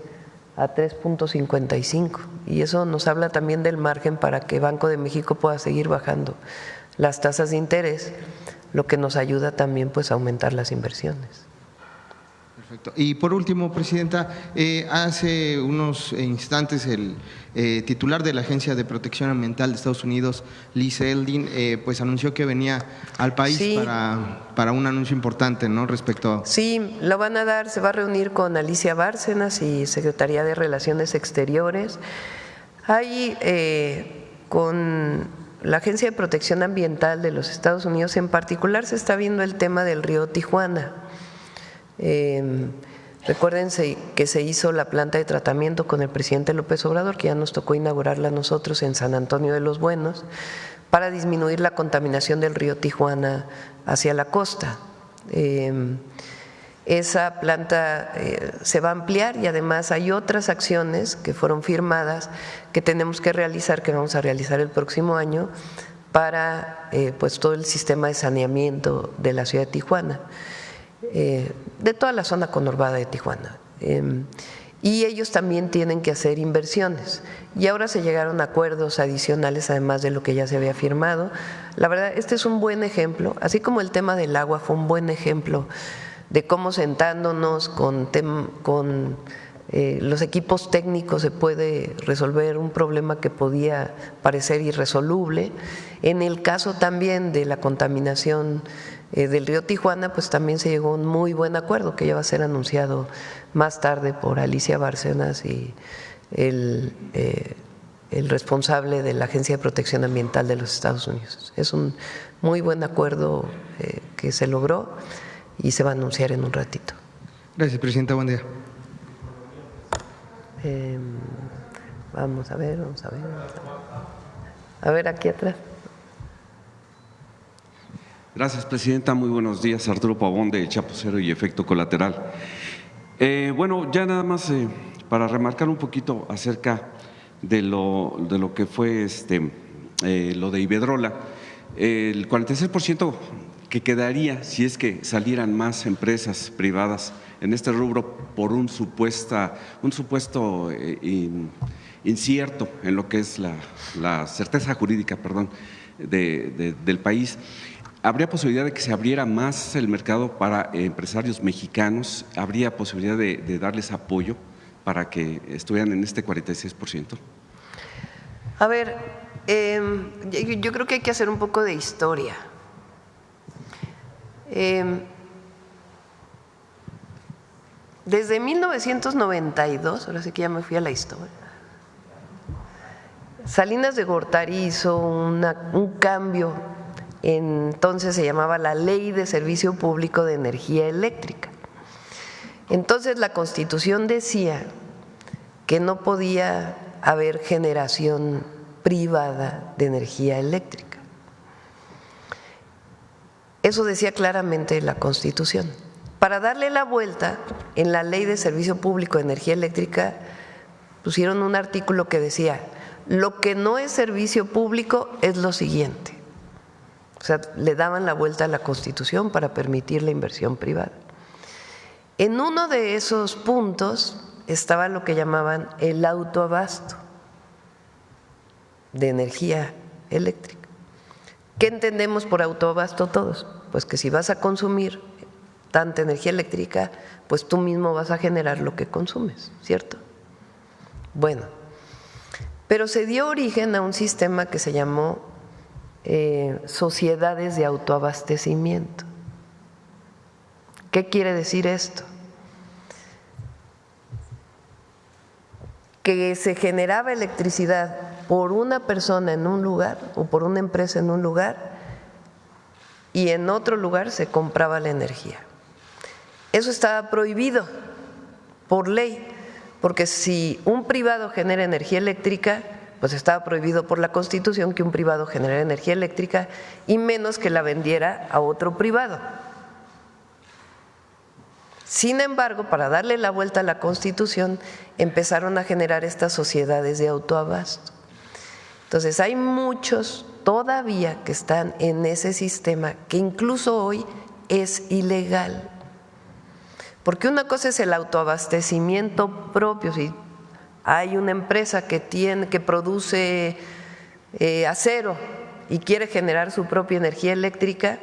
a 3.55, y eso nos habla también del margen para que Banco de México pueda seguir bajando las tasas de interés, lo que nos ayuda también pues a aumentar las inversiones. Perfecto. Y por último, Presidenta, hace unos instantes el titular de la Agencia de Protección Ambiental de Estados Unidos, Liz Eldin, pues anunció que venía al país para un anuncio importante, ¿no? Respecto a… Sí, lo van a dar, se va a reunir con Alicia Bárcenas y Secretaría de Relaciones Exteriores. Hay con la Agencia de Protección Ambiental de los Estados Unidos en particular se está viendo el tema del río Tijuana. Recuérdense que se hizo la planta de tratamiento con el presidente López Obrador, que ya nos tocó inaugurarla a nosotros en San Antonio de los Buenos, para disminuir la contaminación del río Tijuana hacia la costa. Esa planta se va a ampliar y además hay otras acciones que fueron firmadas que tenemos que realizar, que vamos a realizar el próximo año para pues todo el sistema de saneamiento de la ciudad de Tijuana, de toda la zona conurbada de Tijuana. Y ellos también tienen que hacer inversiones y ahora se llegaron a acuerdos adicionales además de lo que ya se había firmado. La verdad, este es un buen ejemplo, así como el tema del agua fue un buen ejemplo de cómo sentándonos con los equipos técnicos se puede resolver un problema que podía parecer irresoluble. En el caso también de la contaminación del río Tijuana, pues también se llegó a un muy buen acuerdo que ya va a ser anunciado más tarde por Alicia Bárcenas y el responsable de la Agencia de Protección Ambiental de los Estados Unidos. Es un muy buen acuerdo que se logró y se va a anunciar en un ratito. Gracias, presidenta. Buen día. Vamos a ver. A ver, aquí atrás. Gracias, presidenta. Muy buenos días. Arturo Pavón, de Chapucero y Efecto Colateral. Bueno, ya nada más para remarcar un poquito acerca de lo que fue lo de Iberdrola. El 46% que quedaría si es que salieran más empresas privadas en este rubro por un supuesto incierto en lo que es la certeza jurídica, del país. ¿Habría posibilidad de que se abriera más el mercado para empresarios mexicanos? ¿Habría posibilidad de darles apoyo para que estuvieran en este 46%? A ver, yo creo que hay que hacer un poco de historia. Desde 1992, ahora sí que ya me fui a la historia, Salinas de Gortari hizo un cambio, entonces se llamaba la Ley de Servicio Público de Energía Eléctrica. Entonces la Constitución decía que no podía haber generación privada de energía eléctrica. Eso decía claramente la Constitución. Para darle la vuelta, en la Ley de Servicio Público de Energía Eléctrica pusieron un artículo que decía: lo que no es servicio público es lo siguiente. O sea, le daban la vuelta a la Constitución para permitir la inversión privada. En uno de esos puntos estaba lo que llamaban el autoabasto de energía eléctrica. ¿Qué entendemos por autoabasto todos? Pues que si vas a consumir tanta energía eléctrica, pues tú mismo vas a generar lo que consumes, ¿cierto? Bueno, pero se dio origen a un sistema que se llamó sociedades de autoabastecimiento. ¿Qué quiere decir esto? Que se generaba electricidad por una persona en un lugar o por una empresa en un lugar y en otro lugar se compraba la energía. Eso estaba prohibido por ley, porque si un privado genera energía eléctrica, pues estaba prohibido por la Constitución que un privado generara energía eléctrica y menos que la vendiera a otro privado. Sin embargo, para darle la vuelta a la Constitución, empezaron a generar estas sociedades de autoabasto. Entonces, hay muchos todavía que están en ese sistema que incluso hoy es ilegal. Porque una cosa es el autoabastecimiento propio. Si hay una empresa que produce acero y quiere generar su propia energía eléctrica,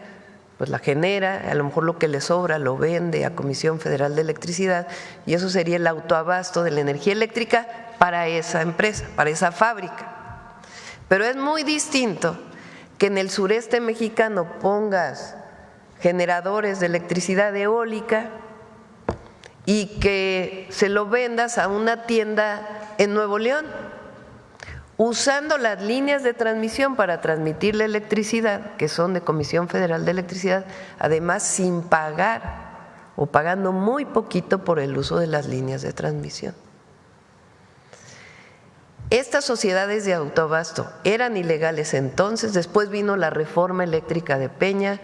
pues la genera, a lo mejor lo que le sobra lo vende a Comisión Federal de Electricidad y eso sería el autoabasto de la energía eléctrica para esa empresa, para esa fábrica. Pero es muy distinto que en el sureste mexicano pongas generadores de electricidad eólica y que se lo vendas a una tienda en Nuevo León, usando las líneas de transmisión para transmitir la electricidad, que son de Comisión Federal de Electricidad, además sin pagar o pagando muy poquito por el uso de las líneas de transmisión. Estas sociedades de autoabasto eran ilegales entonces, después vino la reforma eléctrica de Peña,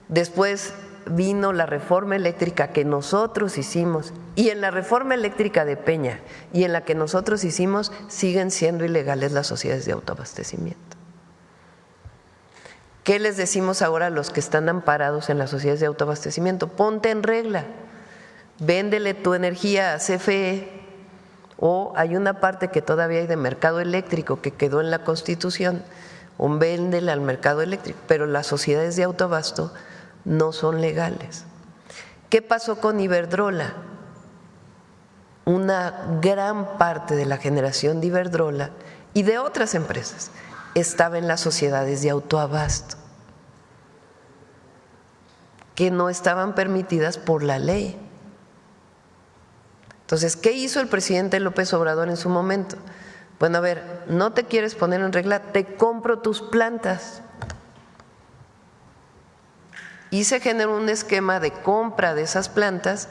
después vino la reforma eléctrica que nosotros hicimos y en la reforma eléctrica de Peña y en la que nosotros hicimos siguen siendo ilegales las sociedades de autoabastecimiento. ¿Qué les decimos ahora a los que están amparados en las sociedades de autoabastecimiento? Ponte en regla, véndele tu energía a CFE o hay una parte que todavía hay de mercado eléctrico que quedó en la Constitución, o véndele al mercado eléctrico, pero las sociedades de autoabasto no son legales. ¿Qué pasó con Iberdrola? una gran parte de la generación de Iberdrola y de otras empresas estaba en las sociedades de autoabasto, que no estaban permitidas por la ley. Entonces, ¿qué hizo el presidente López Obrador en su momento? Bueno, a ver, no te quieres poner en regla, te compro tus plantas. Y se generó un esquema de compra de esas plantas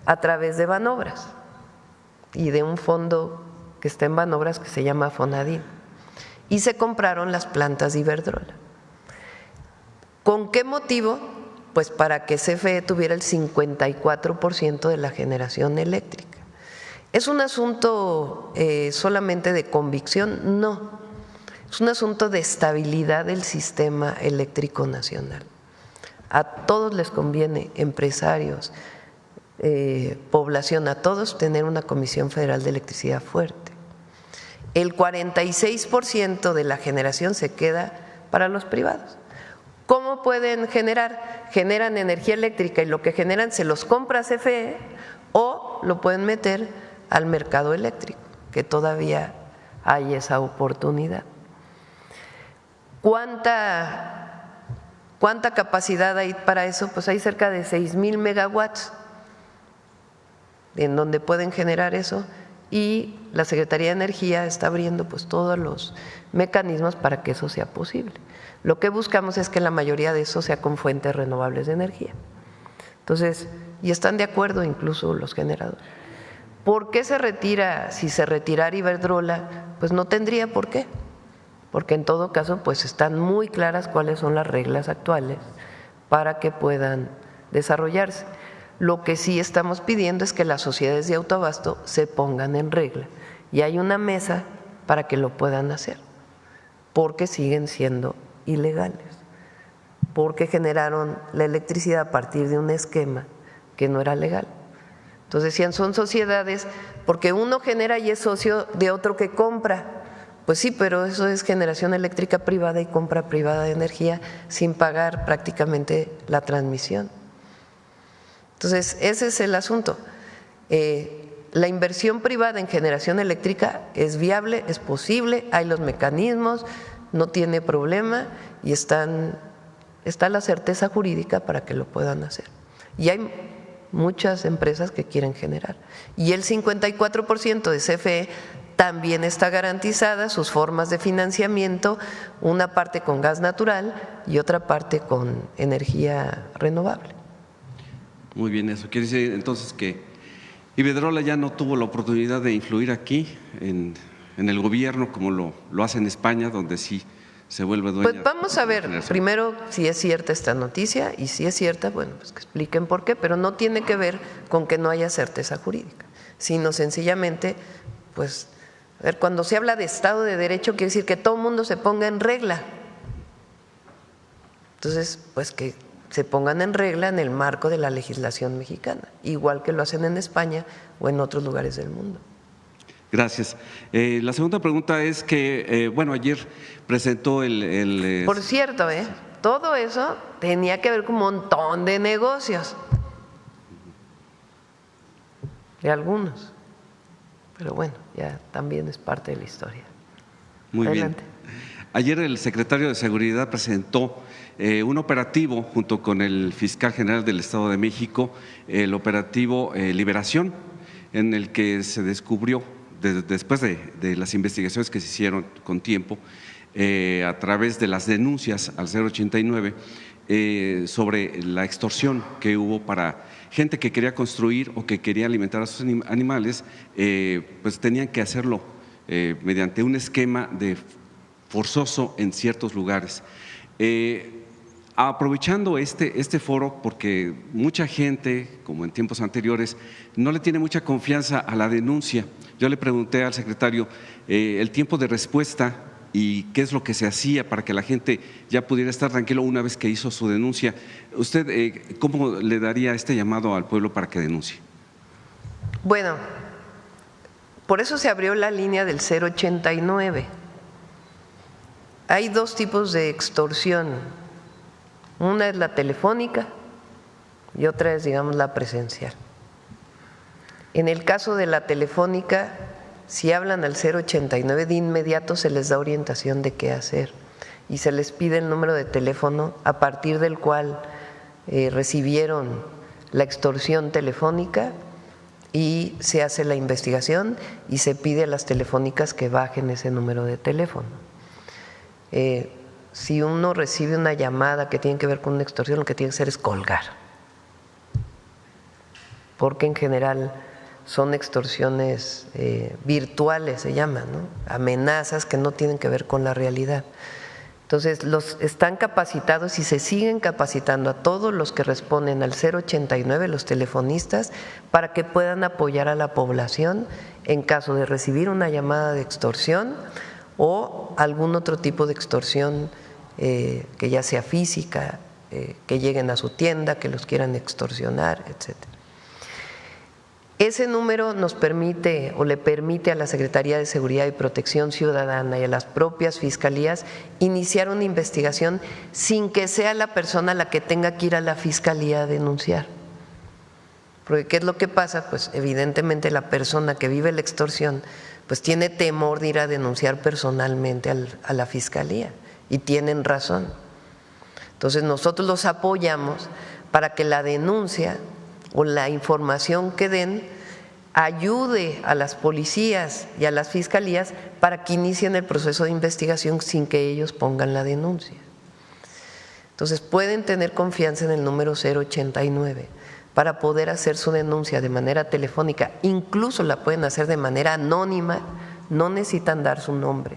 a través de Banobras y de un fondo que está en Banobras que se llama Fonadín. Y se compraron las plantas de Iberdrola. ¿Con qué motivo? Pues para que CFE tuviera el 54% de la generación eléctrica. ¿Es un asunto solamente de convicción? No, es un asunto de estabilidad del sistema eléctrico nacional. A todos les conviene, empresarios, población, a todos tener una Comisión Federal de Electricidad fuerte. El 46% de la generación se queda para los privados. ¿Cómo pueden generar? Generan energía eléctrica y lo que generan se los compra CFE o lo pueden meter al mercado eléctrico, que todavía hay esa oportunidad. ¿Cuánta capacidad hay para eso? Pues hay cerca de 6,000 megawatts en donde pueden generar eso y la Secretaría de Energía está abriendo pues todos los mecanismos para que eso sea posible. Lo que buscamos es que la mayoría de eso sea con fuentes renovables de energía. Entonces, y están de acuerdo incluso los generadores. ¿Por qué se retira? Si se retirara Iberdrola, pues no tendría por qué, porque en todo caso pues están muy claras cuáles son las reglas actuales para que puedan desarrollarse. Lo que sí estamos pidiendo es que las sociedades de autoabasto se pongan en regla y hay una mesa para que lo puedan hacer, porque siguen siendo ilegales, porque generaron la electricidad a partir de un esquema que no era legal. Entonces decían, son sociedades porque uno genera y es socio de otro que compra. Pues sí, pero eso es generación eléctrica privada y compra privada de energía sin pagar prácticamente la transmisión. Entonces, ese es el asunto. La inversión privada en generación eléctrica es viable, es posible, hay los mecanismos, no tiene problema y está la certeza jurídica para que lo puedan hacer. Y hay muchas empresas que quieren generar. Y el 54% de CFE también está garantizada, sus formas de financiamiento, una parte con gas natural y otra parte con energía renovable. Muy bien, eso quiere decir entonces que Iberdrola ya no tuvo la oportunidad de influir aquí en el gobierno como lo hace en España, donde sí se vuelve dueña. Pues vamos a ver primero si es cierta esta noticia y si es cierta, bueno, pues que expliquen por qué, pero no tiene que ver con que no haya certeza jurídica, sino sencillamente, pues, a ver, cuando se habla de Estado de Derecho quiere decir que todo el mundo se ponga en regla. Entonces, pues que se pongan en regla en el marco de la legislación mexicana, igual que lo hacen en España o en otros lugares del mundo. Gracias. La segunda pregunta es que, bueno, ayer presentó el… Por cierto, todo eso tenía que ver con un montón de negocios, de algunos, pero bueno, ya también es parte de la historia. Muy Adelante. bien. Ayer el secretario de Seguridad presentó un operativo junto con el fiscal general del Estado de México, el operativo Liberación, en el que se descubrió, después de las investigaciones que se hicieron con tiempo, a través de las denuncias al 089, sobre la extorsión que hubo para gente que quería construir o que quería alimentar a sus animales, pues tenían que hacerlo mediante un esquema de forzoso en ciertos lugares. Aprovechando este foro, porque mucha gente, como en tiempos anteriores, no le tiene mucha confianza a la denuncia. Yo le pregunté al secretario el tiempo de respuesta y qué es lo que se hacía para que la gente ya pudiera estar tranquilo una vez que hizo su denuncia. ¿Usted cómo le daría este llamado al pueblo para que denuncie? Bueno, por eso se abrió la línea del 089. Hay dos tipos de extorsión. Una es la telefónica y otra es, digamos, la presencial. En el caso de la telefónica, si hablan al 089, de inmediato se les da orientación de qué hacer y se les pide el número de teléfono a partir del cual recibieron la extorsión telefónica y se hace la investigación y se pide a las telefónicas que bajen ese número de teléfono. Si uno recibe una llamada que tiene que ver con una extorsión, lo que tiene que hacer es colgar, porque en general son extorsiones virtuales, se llaman, ¿no? Amenazas que no tienen que ver con la realidad. Entonces, están capacitados y se siguen capacitando a todos los que responden al 089, los telefonistas, para que puedan apoyar a la población en caso de recibir una llamada de extorsión o algún otro tipo de extorsión que ya sea física, que lleguen a su tienda, que los quieran extorsionar, etc. Ese número nos permite o le permite a la Secretaría de Seguridad y Protección Ciudadana y a las propias fiscalías iniciar una investigación sin que sea la persona la que tenga que ir a la fiscalía a denunciar. Porque ¿qué es lo que pasa? Pues evidentemente la persona que vive la extorsión pues tiene temor de ir a denunciar personalmente a la fiscalía y tienen razón. Entonces nosotros los apoyamos para que la denuncia o la información que den ayude a las policías y a las fiscalías para que inicien el proceso de investigación sin que ellos pongan la denuncia. Entonces pueden tener confianza en el número 089 para poder hacer su denuncia de manera telefónica, incluso la pueden hacer de manera anónima, no necesitan dar su nombre,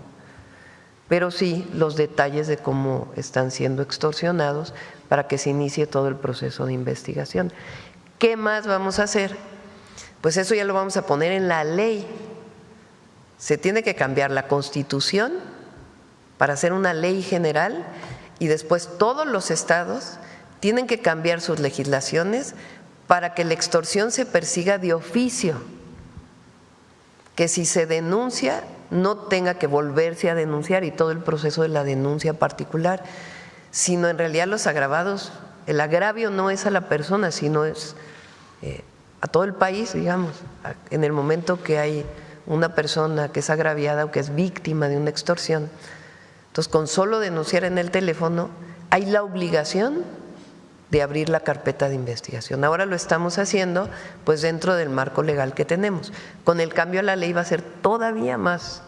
pero sí los detalles de cómo están siendo extorsionados para que se inicie todo el proceso de investigación. ¿Qué más vamos a hacer? Pues eso ya lo vamos a poner en la ley. Se tiene que cambiar la Constitución para hacer una ley general y después todos los estados tienen que cambiar sus legislaciones para que la extorsión se persiga de oficio, que si se denuncia no tenga que volverse a denunciar y todo el proceso de la denuncia particular, sino en realidad los agravados, el agravio no es a la persona, sino es a todo el país, digamos, en el momento que hay una persona que es agraviada o que es víctima de una extorsión. Entonces, con solo denunciar en el teléfono, hay la obligación de abrir la carpeta de investigación. Ahora lo estamos haciendo pues dentro del marco legal que tenemos. Con el cambio a la ley va a ser todavía más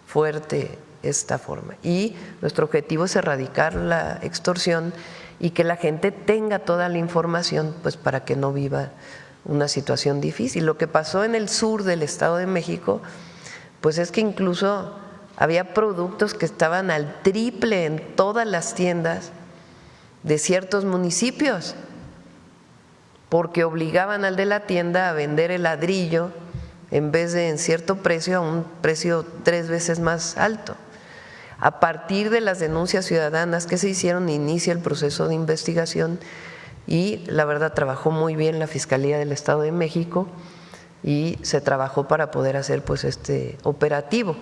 fuerte esta forma. Y nuestro objetivo es erradicar la extorsión y que la gente tenga toda la información pues para que no viva una situación difícil. Lo que pasó en el sur del Estado de México pues es que incluso había productos que estaban al triple en todas las tiendas de ciertos municipios porque obligaban al de la tienda a vender el ladrillo en vez de en cierto precio a un precio 3 veces más alto. A partir de las denuncias ciudadanas que se hicieron, inicia el proceso de investigación y la verdad trabajó muy bien la Fiscalía del Estado de México y se trabajó para poder hacer pues este operativo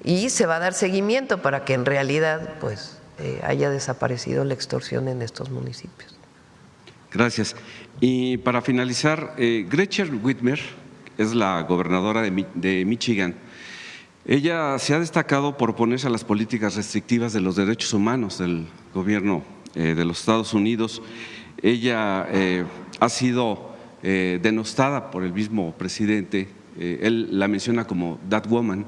y se va a dar seguimiento para que en realidad pues haya desaparecido la extorsión en estos municipios. Gracias. Y para finalizar, Gretchen Whitmer es la gobernadora de Michigan. Ella se ha destacado por oponerse a las políticas restrictivas de los derechos humanos del gobierno de los Estados Unidos. Ella ha sido denostada por el mismo presidente. Él la menciona como that woman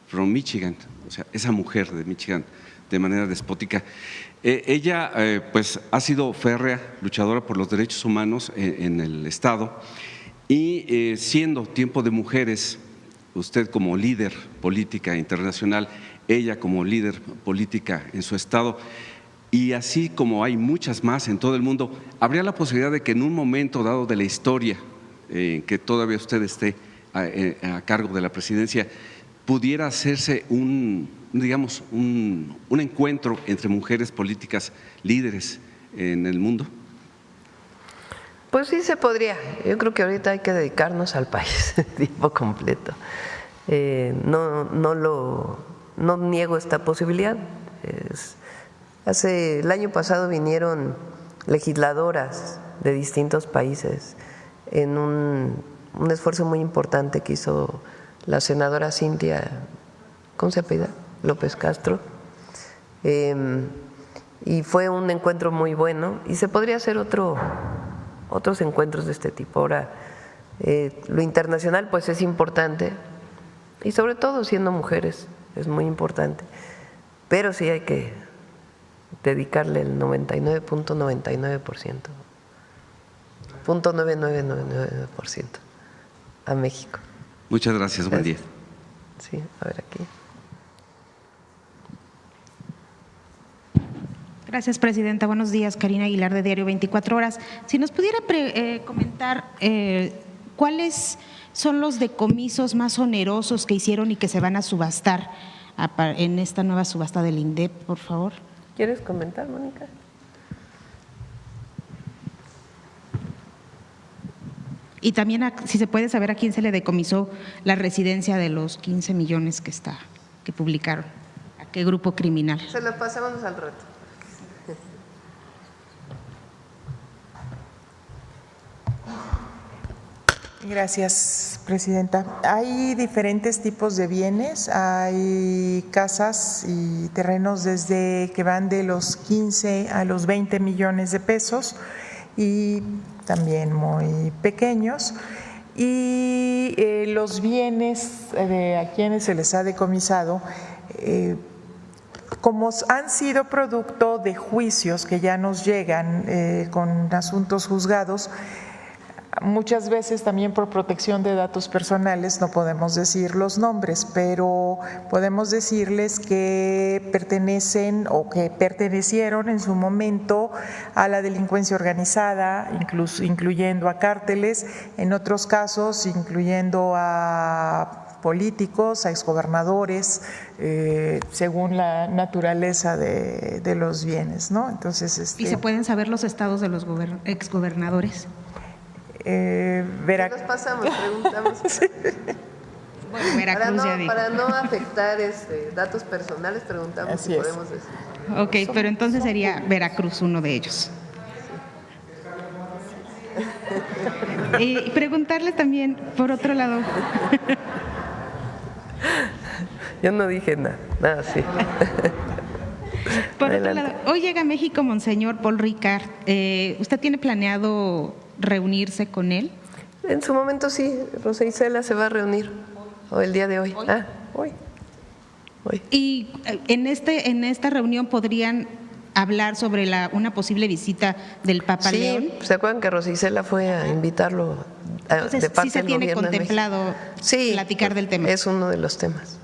from Michigan, o sea, esa mujer de Michigan, de manera despótica. Ella pues ha sido férrea luchadora por los derechos humanos en el Estado y siendo Tiempo de Mujeres, usted como líder política internacional, ella como líder política en su estado, y así como hay muchas más en todo el mundo, ¿habría la posibilidad de que en un momento dado de la historia, que todavía usted esté a cargo de la presidencia, pudiera hacerse un encuentro entre mujeres políticas líderes en el mundo? Pues sí se podría. Yo creo que ahorita hay que dedicarnos al país de tiempo completo. No niego esta posibilidad. El año pasado vinieron legisladoras de distintos países en un un esfuerzo muy importante que hizo la senadora Cintia, ¿cómo se apellida? López Castro. Y fue un encuentro muy bueno y se podría hacer otros encuentros de este tipo. Ahora, lo internacional pues es importante y sobre todo siendo mujeres es muy importante, pero sí hay que dedicarle el 99.99%, .9999% a México. Muchas gracias, buen día. Sí, a ver aquí. Gracias, presidenta. Buenos días, Karina Aguilar, de Diario 24 Horas. Si nos pudiera comentar cuáles son los decomisos más onerosos que hicieron y que se van a subastar en esta nueva subasta del INDEP, por favor. ¿Quieres comentar, Mónica? Y también, si se puede saber a quién se le decomisó la residencia de los 15 millones que publicaron, a qué grupo criminal. Se lo pasamos al rato. Gracias, presidenta. Hay diferentes tipos de bienes, hay casas y terrenos desde que van de los 15 a los 20 millones de pesos y también muy pequeños. Y los bienes a quienes se les ha decomisado, como han sido producto de juicios que ya nos llegan con asuntos juzgados, muchas veces también por protección de datos personales no podemos decir los nombres, pero podemos decirles que pertenecen o que pertenecieron en su momento a la delincuencia organizada, incluyendo a cárteles, en otros casos incluyendo a políticos, a exgobernadores, según la naturaleza de los bienes, ¿no? Entonces, ¿Y se pueden saber los estados de los exgobernadores? Nos pasamos, preguntamos. Bueno, Veracruz para no afectar datos personales, preguntamos. Así si es. podemos decir. Ok, pero entonces sería Veracruz uno de ellos. Y preguntarle también, por otro lado. Yo no dije nada, sí. Por otro lado, hoy llega a México Monseñor Paul Ricard. ¿Usted tiene planeado reunirse con él? En su momento sí, Rosa Isela se va a reunir, o el día de hoy. Hoy. Y en esta reunión podrían hablar sobre una posible visita del Papa León. Sí, ¿se acuerdan que Rosa Isela fue a invitarlo Entonces, de parte sí se del tiene gobierno de contemplado platicar del tema. Es uno de los temas.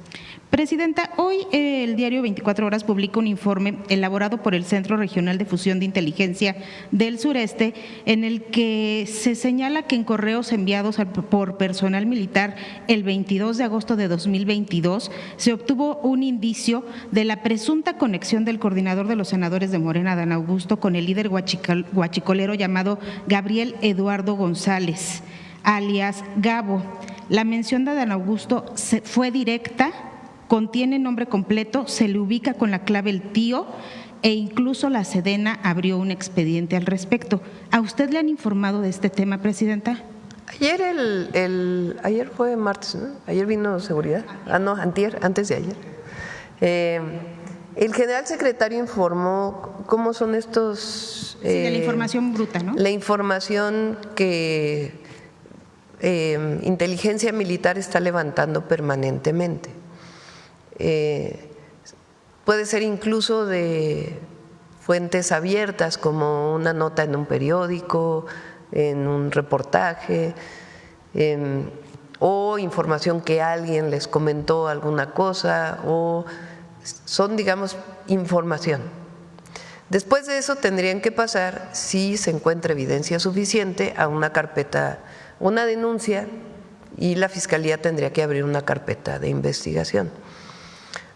Presidenta, hoy el diario 24 Horas publica un informe elaborado por el Centro Regional de Fusión de Inteligencia del Sureste, en el que se señala que en correos enviados por personal militar el 22 de agosto de 2022 se obtuvo un indicio de la presunta conexión del coordinador de los senadores de Morena, Adán Augusto, con el líder guachicolero llamado Gabriel Eduardo González, alias Gabo. La mención de Adán Augusto fue directa, contiene nombre completo, se le ubica con la clave el tío e incluso la Sedena abrió un expediente al respecto. ¿A usted le han informado de este tema, presidenta? Ayer fue martes, ¿no? Ayer vino seguridad. Antes de ayer. El general secretario informó cómo son estos… de la información bruta, ¿no? La información que inteligencia militar está levantando permanentemente. Puede ser incluso de fuentes abiertas, como una nota en un periódico, en un reportaje, o información que alguien les comentó alguna cosa, o son, digamos, información. Después de eso tendrían que pasar, si se encuentra evidencia suficiente, a una carpeta, una denuncia, y la Fiscalía tendría que abrir una carpeta de investigación.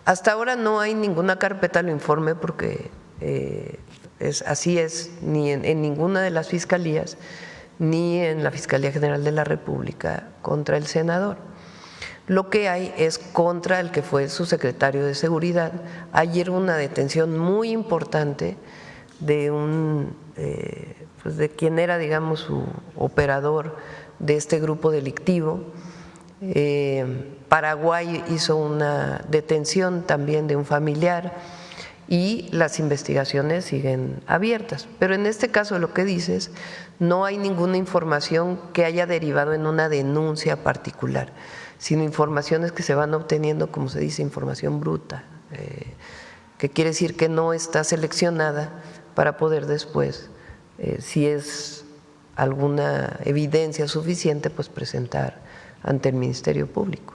Hasta ahora no hay ninguna carpeta, lo informe, porque así es, ni en ninguna de las fiscalías, ni en la Fiscalía General de la República contra el senador. Lo que hay es contra el que fue su secretario de Seguridad. Ayer una detención muy importante de de quien era, digamos, su operador de este grupo delictivo. Paraguay hizo una detención también de un familiar y las investigaciones siguen abiertas. Pero en este caso, lo que dices, no hay ninguna información que haya derivado en una denuncia particular, sino informaciones que se van obteniendo, como se dice, información bruta, que quiere decir que no está seleccionada para poder después, si es alguna evidencia suficiente, pues presentar ante el Ministerio Público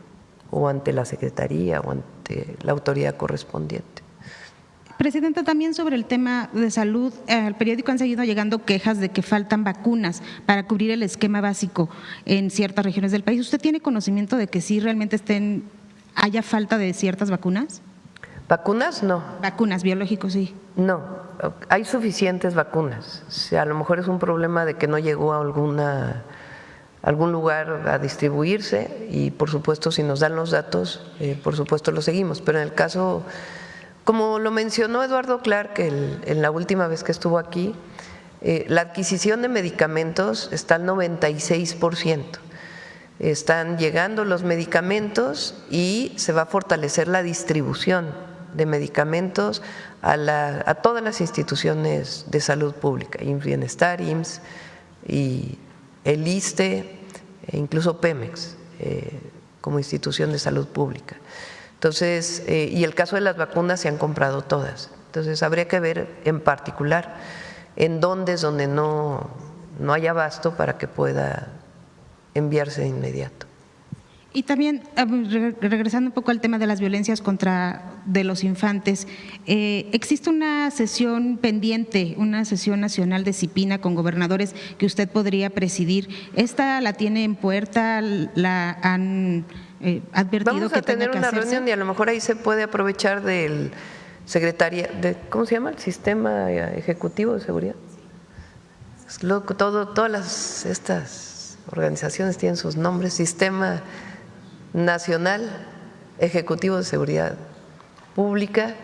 o ante la Secretaría o ante la autoridad correspondiente. Presidenta, también sobre el tema de salud, al periódico han seguido llegando quejas de que faltan vacunas para cubrir el esquema básico en ciertas regiones del país. ¿Usted tiene conocimiento de que sí realmente haya falta de ciertas vacunas? ¿Vacunas? No. Vacunas, biológicos, sí. No, hay suficientes vacunas. O sea, a lo mejor es un problema de que no llegó a algún lugar a distribuirse y, por supuesto, si nos dan los datos, por supuesto lo seguimos. Pero en el caso, como lo mencionó Eduardo Clark en la última vez que estuvo aquí, la adquisición de medicamentos está al 96%. Están llegando los medicamentos y se va a fortalecer la distribución de medicamentos a todas las instituciones de salud pública, Bienestar, IMSS y el ISSSTE, e incluso Pemex, como institución de salud pública. Entonces, y el caso de las vacunas, se han comprado todas. Entonces, habría que ver en particular en dónde es donde no hay abasto para que pueda enviarse de inmediato. Y también, regresando un poco al tema de las violencias de los infantes, existe una sesión pendiente, una sesión nacional de disciplina con gobernadores que usted podría presidir. ¿Esta la tiene en puerta? ¿La han advertido? Vamos a tener una reunión y a lo mejor ahí se puede aprovechar del ¿cómo se llama? El Sistema Ejecutivo de Seguridad. Todas estas organizaciones tienen sus nombres: Sistema Nacional Ejecutivo de Seguridad Pública,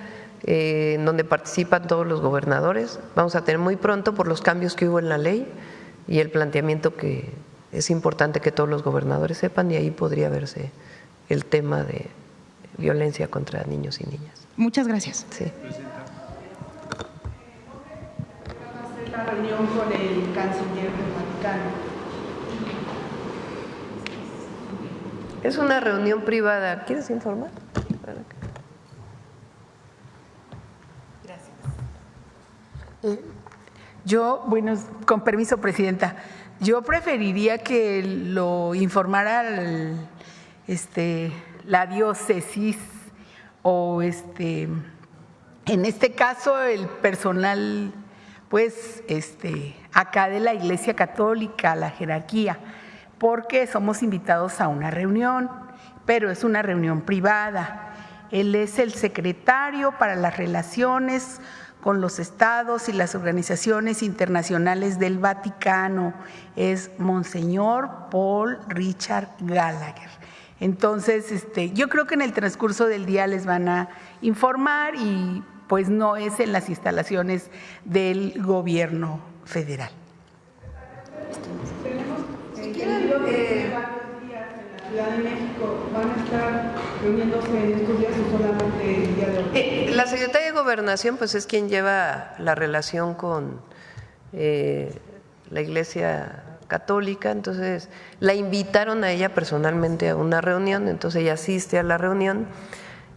en donde participan todos los gobernadores. Vamos a tener muy pronto, por los cambios que hubo en la ley y el planteamiento que es importante que todos los gobernadores sepan, y ahí podría verse el tema de violencia contra niños y niñas. Muchas gracias. Sí. Va a ser la reunión con el canciller del Vaticano. Es una reunión privada. ¿Quieres informar? Gracias. Yo, bueno, con permiso, Presidenta, yo preferiría que lo informara la diócesis o en este caso el personal, pues acá de la Iglesia Católica, la jerarquía, porque somos invitados a una reunión, pero es una reunión privada. Él es el secretario para las relaciones con los estados y las organizaciones internacionales del Vaticano, es Monseñor Paul Richard Gallagher. Entonces, yo creo que en el transcurso del día les van a informar y pues no es en las instalaciones del gobierno federal. Ciudad de México, ¿van a estar reuniéndose en estos días o solamente el día de hoy? La Secretaría de Gobernación pues es quien lleva la relación con la Iglesia Católica, entonces la invitaron a ella personalmente a una reunión, entonces ella asiste a la reunión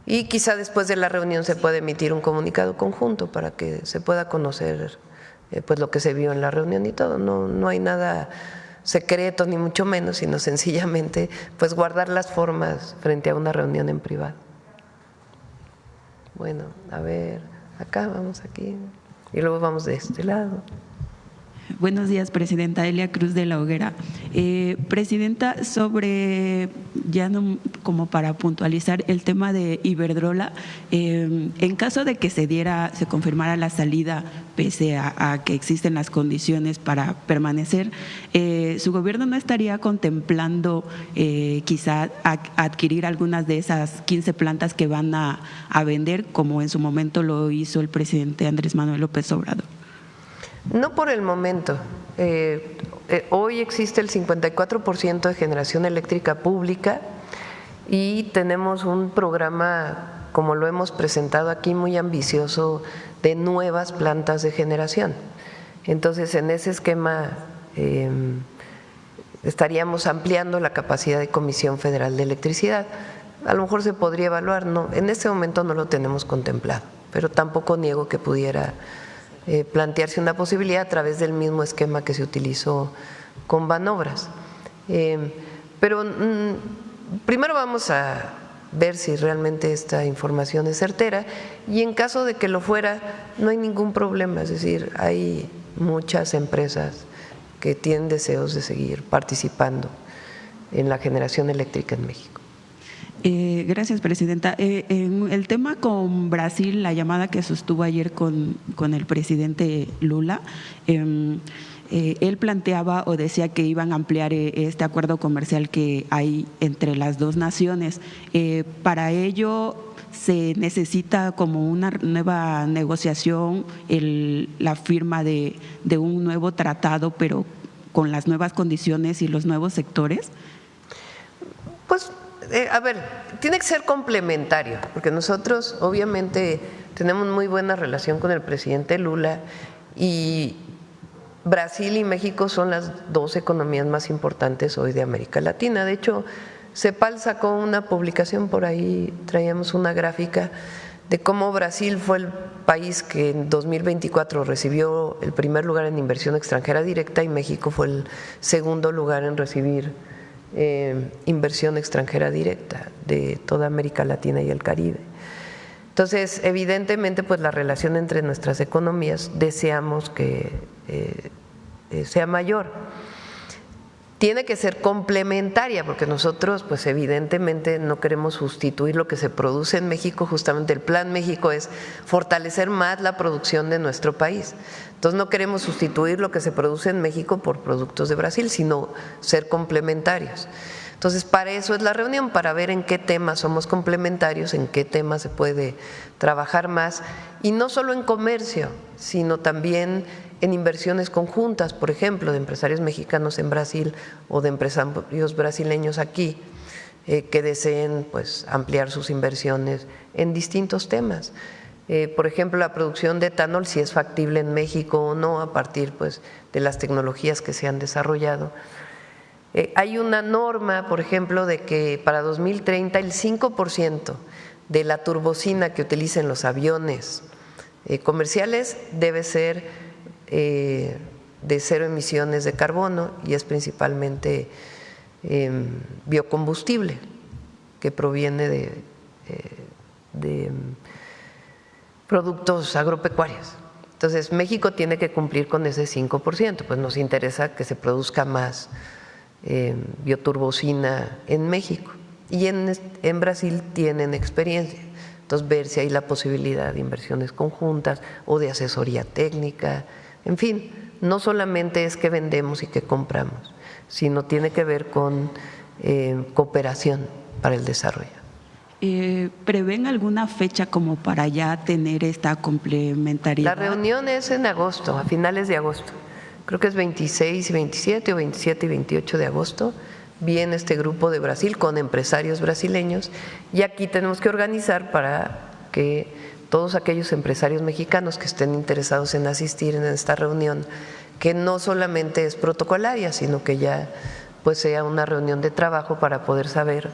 y quizá después de la reunión se puede emitir un comunicado conjunto para que se pueda conocer pues lo que se vio en la reunión y todo. No hay nada secreto ni mucho menos, sino sencillamente pues guardar las formas frente a una reunión en privado. Bueno, a ver, acá, vamos aquí y luego vamos de este lado. Buenos días, Presidenta. Elia Cruz de la Hoguera. Presidenta, sobre, ya no, como para puntualizar el tema de Iberdrola, en caso de que se confirmara la salida, pese a que existen las condiciones para permanecer, ¿su gobierno no estaría contemplando quizá adquirir algunas de esas 15 plantas que van a vender, como en su momento lo hizo el presidente Andrés Manuel López Obrador? No por el momento. hoy existe el 54% de generación eléctrica pública y tenemos un programa, como lo hemos presentado aquí, muy ambicioso de nuevas plantas de generación. Entonces, en ese esquema estaríamos ampliando la capacidad de Comisión Federal de Electricidad. A lo mejor se podría evaluar, no, en este momento no lo tenemos contemplado, pero tampoco niego que pudiera plantearse una posibilidad a través del mismo esquema que se utilizó con Banobras. Pero primero vamos a ver si realmente esta información es certera y en caso de que lo fuera, no hay ningún problema, es decir, hay muchas empresas que tienen deseos de seguir participando en la generación eléctrica en México. Gracias, presidenta. En el tema con Brasil, la llamada que sostuvo ayer con el presidente Lula, él planteaba o decía que iban a ampliar este acuerdo comercial que hay entre las dos naciones. Para ello se necesita como una nueva negociación, la firma de un nuevo tratado, pero con las nuevas condiciones y los nuevos sectores. Pues a ver, tiene que ser complementario, porque nosotros obviamente tenemos muy buena relación con el presidente Lula y Brasil y México son las dos economías más importantes hoy de América Latina. De hecho, CEPAL sacó una publicación por ahí, traíamos una gráfica de cómo Brasil fue el país que en 2024 recibió el primer lugar en inversión extranjera directa y México fue el segundo lugar en recibir inversión extranjera directa de toda América Latina y el Caribe. Entonces, evidentemente, pues la relación entre nuestras economías deseamos que sea mayor. Tiene que ser complementaria, porque nosotros, pues evidentemente no queremos sustituir lo que se produce en México. Justamente el Plan México es fortalecer más la producción de nuestro país. Entonces no queremos sustituir lo que se produce en México por productos de Brasil, sino ser complementarios. Entonces, para eso es la reunión, para ver en qué temas somos complementarios, en qué temas se puede trabajar más, y no solo en comercio, sino también en inversiones conjuntas, por ejemplo, de empresarios mexicanos en Brasil o de empresarios brasileños aquí, que deseen pues ampliar sus inversiones en distintos temas. Por ejemplo, la producción de etanol, si es factible en México o no, a partir pues de las tecnologías que se han desarrollado. Hay una norma, por ejemplo, de que para 2030 el 5% de la turbocina que utilicen los aviones comerciales debe ser de cero emisiones de carbono y es principalmente biocombustible que proviene de productos agropecuarios. Entonces, México tiene que cumplir con ese 5%, pues nos interesa que se produzca más bioturbocina en México y en Brasil tienen experiencia, entonces ver si hay la posibilidad de inversiones conjuntas o de asesoría técnica, en fin, no solamente es que vendemos y que compramos, sino tiene que ver con cooperación para el desarrollo. ¿Prevén alguna fecha como para ya tener esta complementariedad? La reunión es en agosto, a finales de agosto. Creo que es 26 y 27 o 27 y 28 de agosto, viene este grupo de Brasil con empresarios brasileños y aquí tenemos que organizar para que todos aquellos empresarios mexicanos que estén interesados en asistir en esta reunión, que no solamente es protocolaria, sino que ya pues sea una reunión de trabajo para poder saber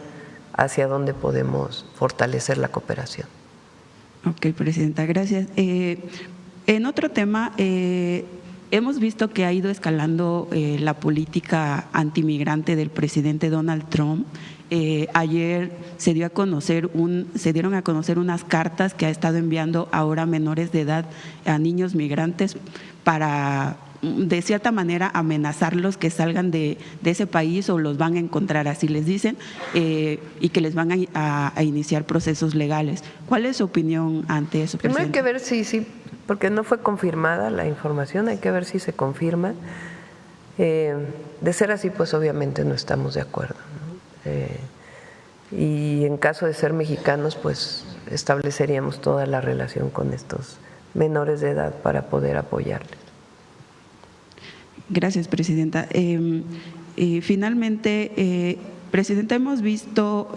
hacia dónde podemos fortalecer la cooperación. Ok, presidenta, gracias. En otro tema, hemos visto que ha ido escalando la política antimigrante del presidente Donald Trump. Ayer se dieron a conocer unas cartas que ha estado enviando ahora menores de edad a niños migrantes para, de cierta manera, amenazarlos que salgan de ese país o los van a encontrar, así les dicen, y que les van a iniciar procesos legales. ¿Cuál es su opinión ante eso, presidente? Primero hay que ver si porque no fue confirmada la información, hay que ver si se confirma. De ser así, pues obviamente no estamos de acuerdo, ¿no? Y en caso de ser mexicanos, pues estableceríamos toda la relación con estos menores de edad para poder apoyarles. Gracias, Presidenta. Finalmente, Presidenta, hemos visto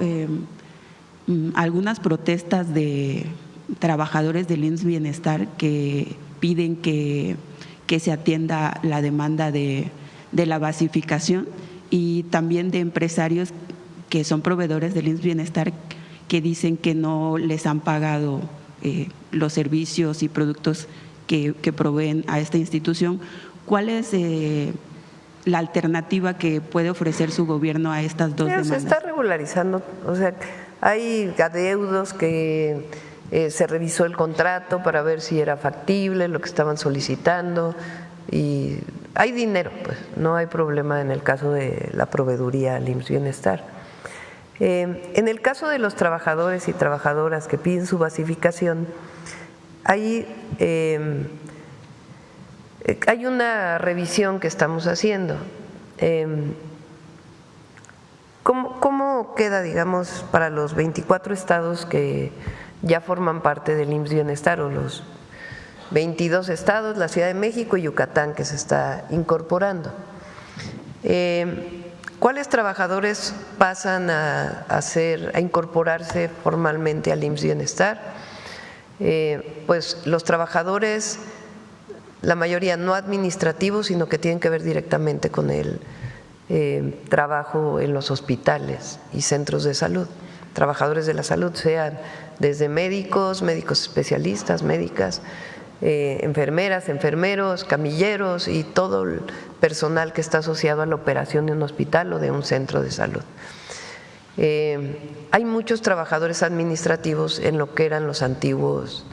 algunas protestas de trabajadores del IMSS Bienestar que piden que se atienda la demanda de la basificación, y también de empresarios que son proveedores del IMSS Bienestar que dicen que no les han pagado los servicios y productos que proveen a esta institución. ¿Cuál es la alternativa que puede ofrecer su gobierno a estas dos demandas? Se está regularizando, o sea, hay adeudos que se revisó el contrato para ver si era factible lo que estaban solicitando y hay dinero, pues no hay problema en el caso de la proveeduría al IMSS Bienestar. En el caso de los trabajadores y trabajadoras que piden su basificación, hay una revisión que estamos haciendo. ¿Cómo queda, digamos, para los 24 estados que ya forman parte del IMSS Bienestar, o los 22 estados, la Ciudad de México y Yucatán, que se está incorporando? ¿Cuáles trabajadores pasan a incorporarse formalmente al IMSS Bienestar? Pues los trabajadores, la mayoría no administrativos, sino que tienen que ver directamente con el trabajo en los hospitales y centros de salud. Trabajadores de la salud, sean desde médicos, médicos especialistas, médicas, enfermeras, enfermeros, camilleros y todo el personal que está asociado a la operación de un hospital o de un centro de salud. Hay muchos trabajadores administrativos en lo que eran los antiguos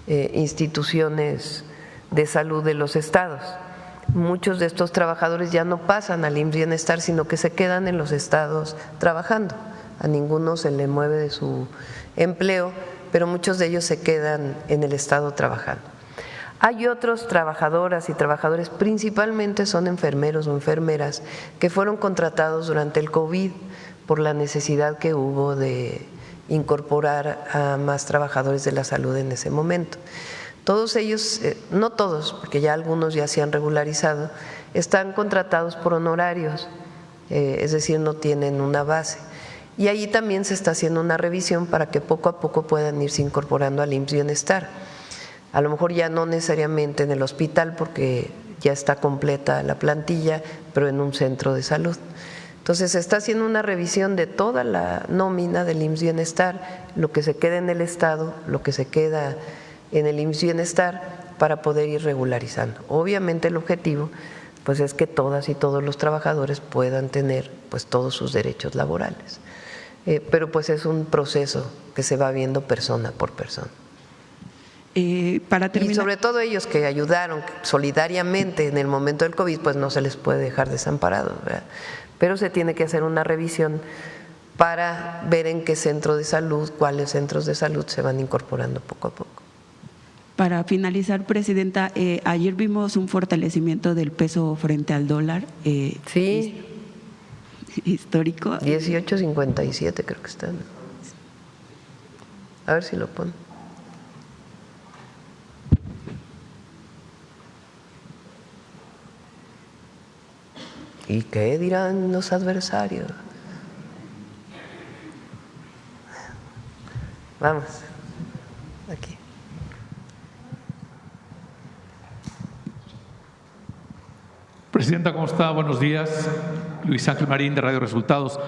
instituciones de salud de los estados. Muchos de estos trabajadores ya no pasan al IMSS Bienestar, sino que se quedan en los estados trabajando. A ninguno se le mueve de su empleo, pero muchos de ellos se quedan en el estado trabajando. Hay otros trabajadoras y trabajadores, principalmente son enfermeros o enfermeras, que fueron contratados durante el COVID por la necesidad que hubo de incorporar a más trabajadores de la salud en ese momento. Todos ellos, no todos, porque ya algunos ya se han regularizado, están contratados por honorarios, es decir, no tienen una base. Y allí también se está haciendo una revisión para que poco a poco puedan irse incorporando al IMSS Bienestar. A lo mejor ya no necesariamente en el hospital, porque ya está completa la plantilla, pero en un centro de salud. Entonces se está haciendo una revisión de toda la nómina del IMSS Bienestar, lo que se queda en el Estado, lo que se queda en el IMSS Bienestar, para poder ir regularizando. Obviamente el objetivo pues es que todas y todos los trabajadores puedan tener pues todos sus derechos laborales. Pero pues es un proceso que se va viendo persona por persona. Para terminar, y sobre todo ellos que ayudaron solidariamente en el momento del COVID, pues no se les puede dejar desamparados, ¿verdad? Pero se tiene que hacer una revisión para ver en qué centro de salud, cuáles centros de salud se van incorporando poco a poco. Para finalizar, Presidenta, ayer vimos un fortalecimiento del peso frente al dólar. Sí. Histórico. 18.57 creo que está. A ver si lo pone. ¿Y qué dirán los adversarios? Vamos, aquí. Presidenta, ¿cómo está? Buenos días. Luis Ángel Marín, de Radio Resultados.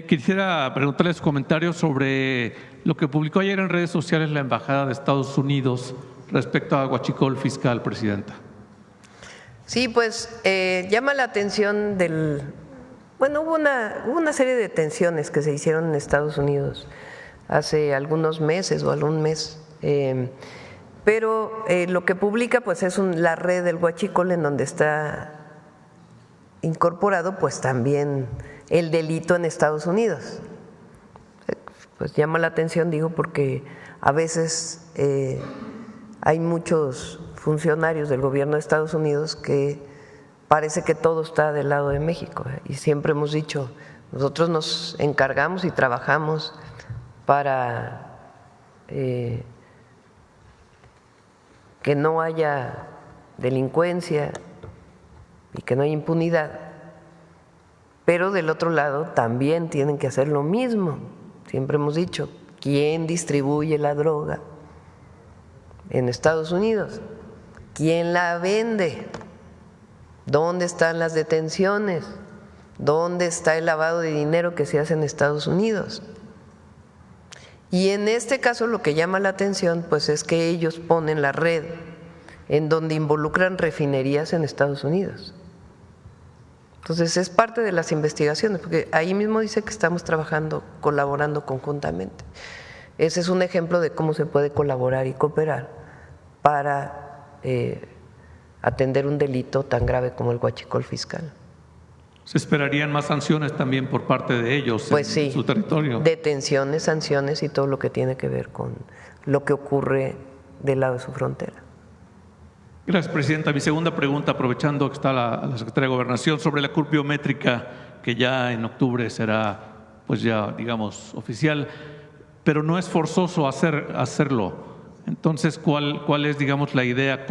Quisiera preguntarle sus comentarios sobre lo que publicó ayer en redes sociales la Embajada de Estados Unidos respecto a huachicol fiscal, Presidenta. Sí, pues llama la atención hubo una serie de detenciones que se hicieron en Estados Unidos hace algunos meses o algún mes, pero lo que publica pues es la red del huachicol, en donde está incorporado pues también el delito en Estados Unidos. Pues llama la atención, digo, porque a veces hay muchos funcionarios del gobierno de Estados Unidos que parece que todo está del lado de México, y siempre hemos dicho, nosotros nos encargamos y trabajamos para que no haya delincuencia y que no hay impunidad, pero del otro lado también tienen que hacer lo mismo. Siempre hemos dicho, ¿quién distribuye la droga en Estados Unidos? ¿Quién la vende? ¿Dónde están las detenciones? ¿Dónde está el lavado de dinero que se hace en Estados Unidos? Y en este caso lo que llama la atención pues es que ellos ponen la red en donde involucran refinerías en Estados Unidos. Entonces es parte de las investigaciones, porque ahí mismo dice que estamos trabajando, colaborando conjuntamente. Ese es un ejemplo de cómo se puede colaborar y cooperar para atender un delito tan grave como el huachicol fiscal. ¿Se esperarían más sanciones también por parte de ellos pues sí, en su territorio? Detenciones, sanciones y todo lo que tiene que ver con lo que ocurre del lado de su frontera. Gracias, Presidenta. Mi segunda pregunta, aprovechando que está la Secretaria de Gobernación, sobre la CURP biométrica, que ya en octubre será, pues ya, digamos, oficial, pero no es forzoso hacerlo. Entonces, ¿cuál es, digamos, la idea?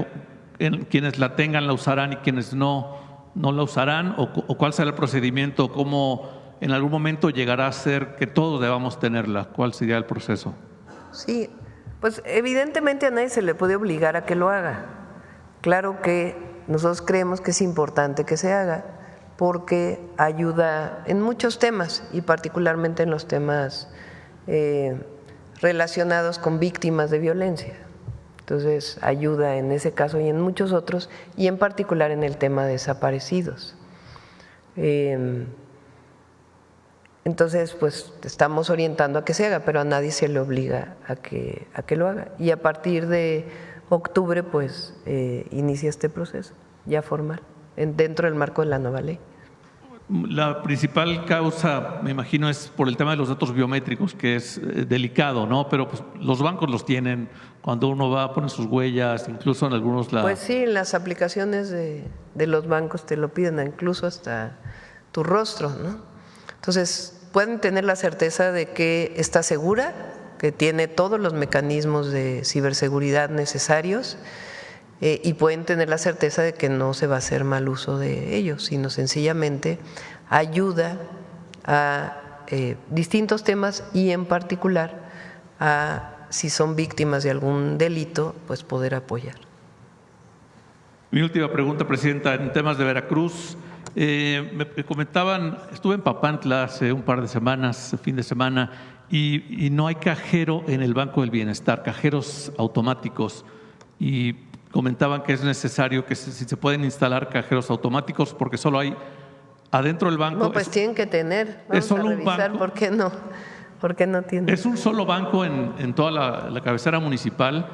¿Quienes la tengan la usarán y quienes no la usarán? ¿O cuál será el procedimiento? ¿Cómo en algún momento llegará a ser que todos debamos tenerla? ¿Cuál sería el proceso? Sí, pues evidentemente a nadie se le puede obligar a que lo haga. Claro que nosotros creemos que es importante que se haga porque ayuda en muchos temas y particularmente en los temas relacionados con víctimas de violencia. Entonces ayuda en ese caso y en muchos otros y en particular en el tema de desaparecidos. Entonces pues estamos orientando a que se haga, pero a nadie se le obliga a que lo haga. Y a partir de octubre pues inicia este proceso ya formal dentro del marco de la nueva ley. La principal causa, me imagino, es por el tema de los datos biométricos, que es delicado, ¿no? Pero pues, los bancos los tienen, cuando uno va a poner sus huellas, incluso en algunos Pues sí, las aplicaciones de los bancos te lo piden, incluso hasta tu rostro, ¿no? Entonces, pueden tener la certeza de que está segura, que tiene todos los mecanismos de ciberseguridad necesarios y pueden tener la certeza de que no se va a hacer mal uso de ellos, sino sencillamente ayuda a distintos temas y en particular a, si son víctimas de algún delito, pues poder apoyar. Mi última pregunta, Presidenta, en temas de Veracruz. Me comentaban, estuve en Papantla hace un par de semanas, fin de semana, y no hay cajero en el Banco del Bienestar, cajeros automáticos, y comentaban que es necesario que si se pueden instalar cajeros automáticos porque solo hay adentro del banco. No, pues tienen que tener. Vamos es solo a revisar un banco. ¿Por qué no tienen? Es un solo banco en toda la cabecera municipal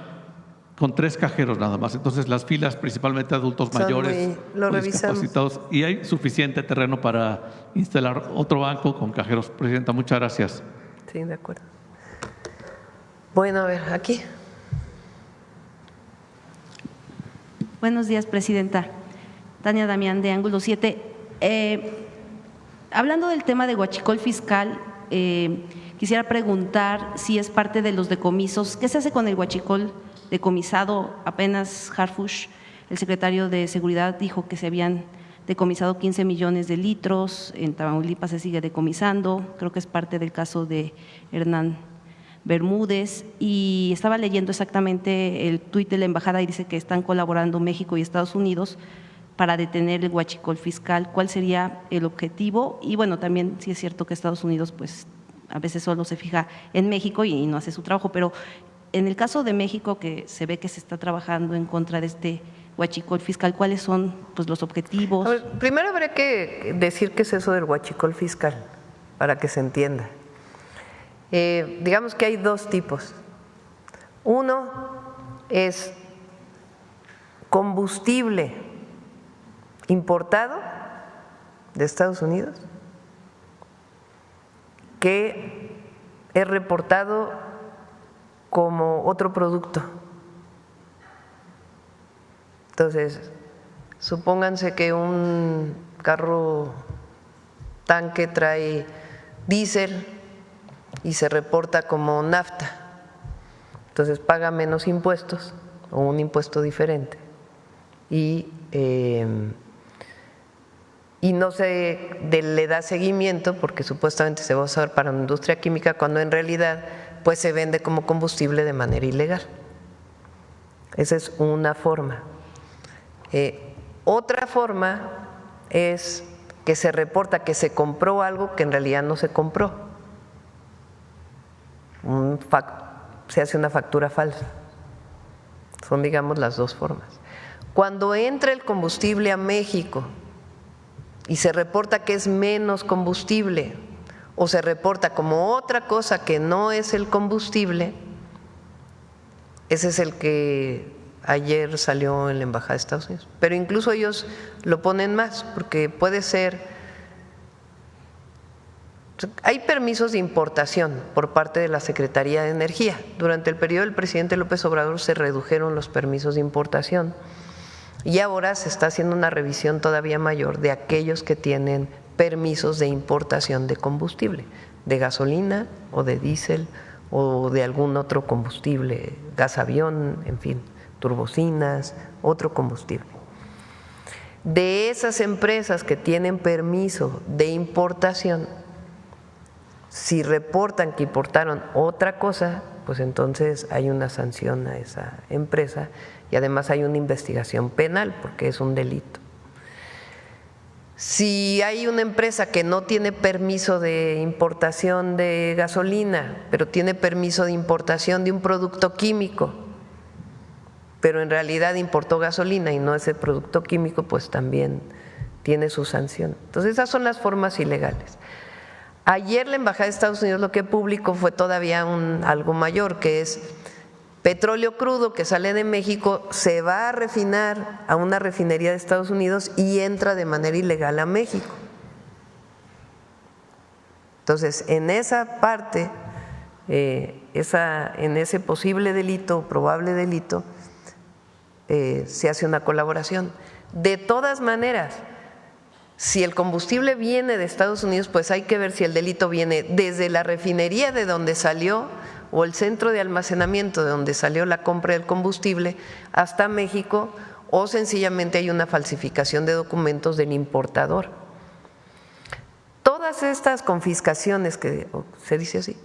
con 3 cajeros nada más. Entonces las filas, principalmente adultos mayores, lo revisamos. discapacitados, y hay suficiente terreno para instalar otro banco con cajeros. Presidenta, muchas gracias. Sí, de acuerdo. Bueno, a ver, aquí. Buenos días, Presidenta. Tania Damián, de Ángulo 7. Hablando del tema de huachicol fiscal, quisiera preguntar si es parte de los decomisos. ¿Qué se hace con el huachicol decomisado? Apenas Harfuch, el secretario de Seguridad, dijo que se habían decomisado 15 millones de litros. En Tamaulipas se sigue decomisando. Creo que es parte del caso de Hernán Bermúdez, y estaba leyendo exactamente el tuit de la embajada y dice que están colaborando México y Estados Unidos para detener el huachicol fiscal. ¿Cuál sería el objetivo? Y bueno, también sí es cierto que Estados Unidos pues a veces solo se fija en México y no hace su trabajo, pero en el caso de México, que se ve que se está trabajando en contra de este huachicol fiscal, ¿cuáles son pues los objetivos? A ver, primero habría que decir qué es eso del huachicol fiscal para que se entienda. Digamos que hay 2 tipos. Uno es combustible importado de Estados Unidos que es reportado como otro producto. Entonces, supónganse que un carro tanque trae diésel y se reporta como nafta, entonces paga menos impuestos o un impuesto diferente y y no se le da seguimiento porque supuestamente se va a usar para la industria química cuando en realidad pues se vende como combustible de manera ilegal. Esa es una forma. Otra forma es que se reporta que se compró algo que en realidad no se compró. Se hace una factura falsa. Son, digamos, las dos formas. Cuando entra el combustible a México y se reporta que es menos combustible o se reporta como otra cosa que no es el combustible, ese es el que ayer salió en la Embajada de Estados Unidos. Pero incluso ellos lo ponen más, porque puede ser… Hay permisos de importación por parte de la Secretaría de Energía. Durante el periodo del presidente López Obrador se redujeron los permisos de importación y ahora se está haciendo una revisión todavía mayor de aquellos que tienen permisos de importación de combustible, de gasolina o de diésel o de algún otro combustible, gas avión, en fin, turbocinas, otro combustible. De esas empresas que tienen permiso de importación, si reportan que importaron otra cosa, pues entonces hay una sanción a esa empresa y además hay una investigación penal porque es un delito. Si hay una empresa que no tiene permiso de importación de gasolina, pero tiene permiso de importación de un producto químico, pero en realidad importó gasolina y no ese producto químico, pues también tiene su sanción. Entonces esas son las formas ilegales. Ayer la Embajada de Estados Unidos lo que publicó fue todavía algo mayor, que es petróleo crudo que sale de México, se va a refinar a una refinería de Estados Unidos y entra de manera ilegal a México. Entonces, en esa parte, en ese posible delito, probable delito, se hace una colaboración. De todas maneras, si el combustible viene de Estados Unidos, pues hay que ver si el delito viene desde la refinería de donde salió o el centro de almacenamiento de donde salió la compra del combustible hasta México, o sencillamente hay una falsificación de documentos del importador. Todas estas confiscaciones, que se dice así,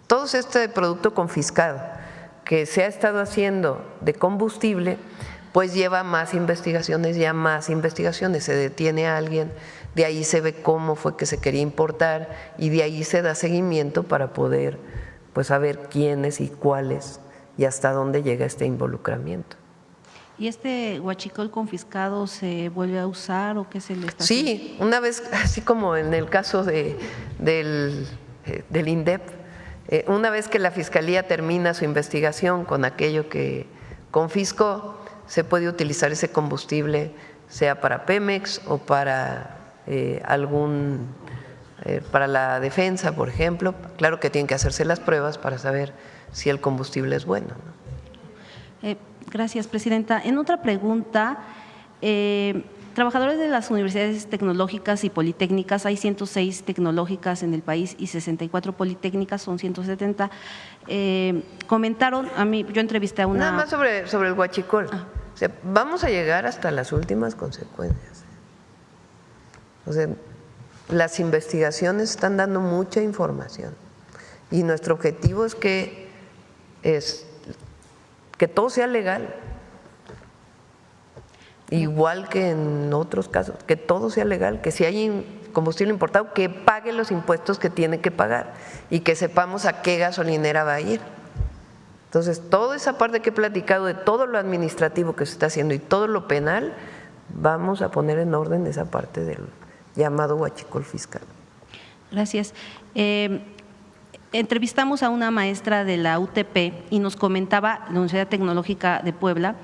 todo este producto confiscado que se ha estado haciendo de combustible, pues lleva más investigaciones, se detiene a alguien, de ahí se ve cómo fue que se quería importar y de ahí se da seguimiento para poder pues saber quiénes y cuáles y hasta dónde llega este involucramiento. ¿Y este huachicol confiscado se vuelve a usar o qué se le está haciendo? Sí, una vez, así como en el caso del INDEP, una vez que la Fiscalía termina su investigación con aquello que confiscó, se puede utilizar ese combustible, sea para Pemex o para para la defensa, por ejemplo. Claro que tienen que hacerse las pruebas para saber si el combustible es bueno, ¿no? Gracias, Presidenta. En otra pregunta, trabajadores de las universidades tecnológicas y politécnicas, hay 106 tecnológicas en el país y 64 politécnicas, son 170, comentaron, yo entrevisté a una… Nada más sobre el huachicol. O sea, vamos a llegar hasta las últimas consecuencias. O sea, las investigaciones están dando mucha información y nuestro objetivo es que todo sea legal, igual que en otros casos, que todo sea legal, que si hay combustible importado, que pague los impuestos que tiene que pagar y que sepamos a qué gasolinera va a ir. Entonces, toda esa parte que he platicado de todo lo administrativo que se está haciendo y todo lo penal, vamos a poner en orden esa parte del llamado huachicol fiscal. Gracias. Entrevistamos a una maestra de la UTP y nos comentaba, la Universidad Tecnológica de Puebla,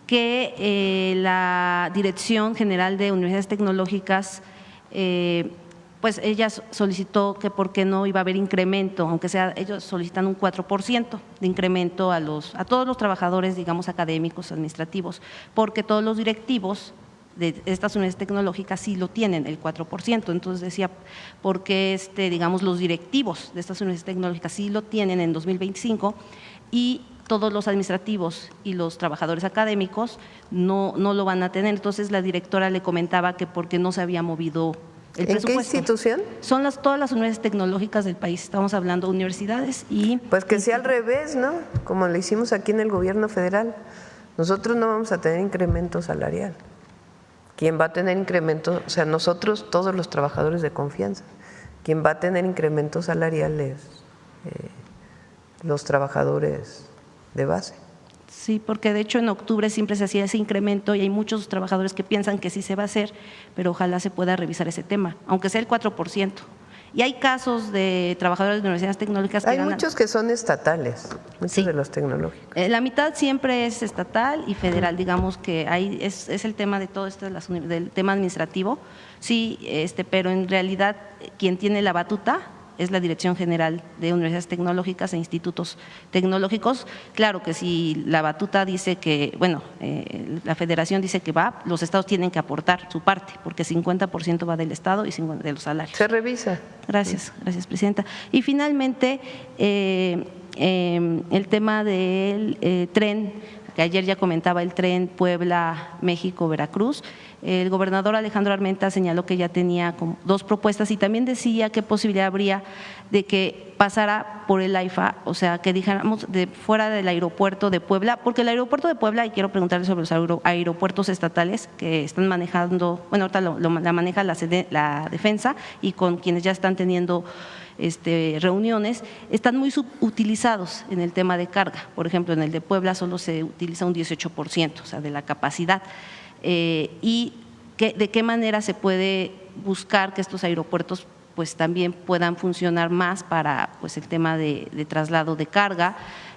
que la Dirección General de Universidades Tecnológicas pues ella solicitó que por qué no iba a haber incremento, aunque sea ellos solicitan un 4% de incremento a todos los trabajadores, digamos, académicos, administrativos, porque todos los directivos de estas universidades tecnológicas sí lo tienen, el 4%. Entonces decía, porque digamos, los directivos de estas universidades tecnológicas sí lo tienen en 2025 y todos los administrativos y los trabajadores académicos no lo van a tener. Entonces la directora le comentaba que porque no se había movido el presupuesto. ¿En qué institución? Son todas las universidades tecnológicas del país, estamos hablando de universidades y… Pues que sea al revés, ¿no? Como lo hicimos aquí en el gobierno federal. Nosotros no vamos a tener incremento salarial. ¿Quién va a tener incremento? O sea, nosotros, todos los trabajadores de confianza. Quien va a tener incremento salarial es los trabajadores de base. Sí, porque de hecho en octubre siempre se hacía ese incremento y hay muchos trabajadores que piensan que sí se va a hacer, pero ojalá se pueda revisar ese tema, aunque sea el 4%. Y hay casos de trabajadores de universidades tecnológicas que hay muchos que son estatales, muchos de los tecnológicos. La mitad siempre es estatal y federal, digamos que es el tema de todo esto del tema administrativo, sí, pero en realidad quien tiene la batuta es la Dirección General de Universidades Tecnológicas e Institutos Tecnológicos. Claro que si la batuta dice que, la federación dice que va, los estados tienen que aportar su parte, porque 50% va del estado y 50% de los salarios. Se revisa. Gracias, presidenta. Y finalmente, el tema del tren, que ayer ya comentaba el tren Puebla-México-Veracruz. El gobernador Alejandro Armenta señaló que ya tenía 2 propuestas y también decía qué posibilidad habría de que pasara por el AIFA, o sea, que dijéramos de fuera del aeropuerto de Puebla, porque el aeropuerto de Puebla, y quiero preguntarle sobre los aeropuertos estatales que están manejando, ahorita la maneja la defensa y con quienes ya están teniendo reuniones, están muy subutilizados en el tema de carga. Por ejemplo, en el de Puebla solo se utiliza un 18%, o sea, de la capacidad. Y de qué manera se puede buscar que estos aeropuertos pues también puedan funcionar más para pues el tema de traslado de carga.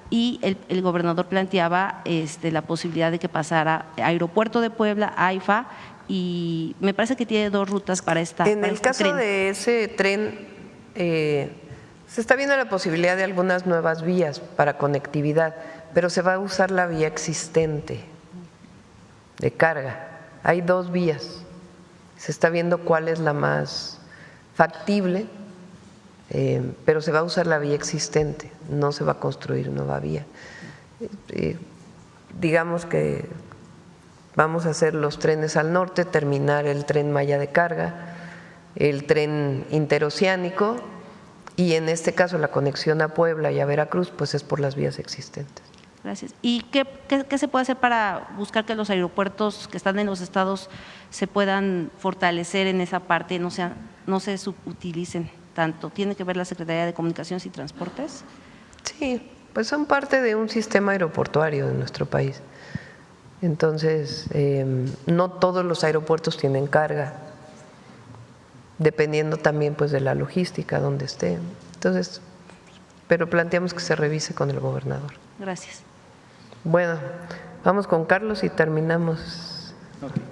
Y el gobernador planteaba la posibilidad de que pasara Aeropuerto de Puebla, AIFA, y me parece que tiene 2 rutas para esta. En el caso de ese tren, se está viendo la posibilidad de algunas nuevas vías para conectividad, pero se va a usar la vía existente de carga. Hay 2 vías, se está viendo cuál es la más factible, pero se va a usar la vía existente, no se va a construir nueva vía. Digamos que vamos a hacer los trenes al norte, terminar el tren Maya de carga, el tren interoceánico y en este caso la conexión a Puebla y a Veracruz pues es por las vías existentes. Gracias. ¿Y qué se puede hacer para buscar que los aeropuertos que están en los estados se puedan fortalecer en esa parte, no se subutilicen tanto? ¿Tiene que ver la Secretaría de Comunicaciones y Transportes? Sí, pues son parte de un sistema aeroportuario de nuestro país. Entonces, no todos los aeropuertos tienen carga, dependiendo también pues de la logística donde esté. Entonces, pero planteamos que se revise con el gobernador. Gracias. Bueno, vamos con Carlos y terminamos. Okay.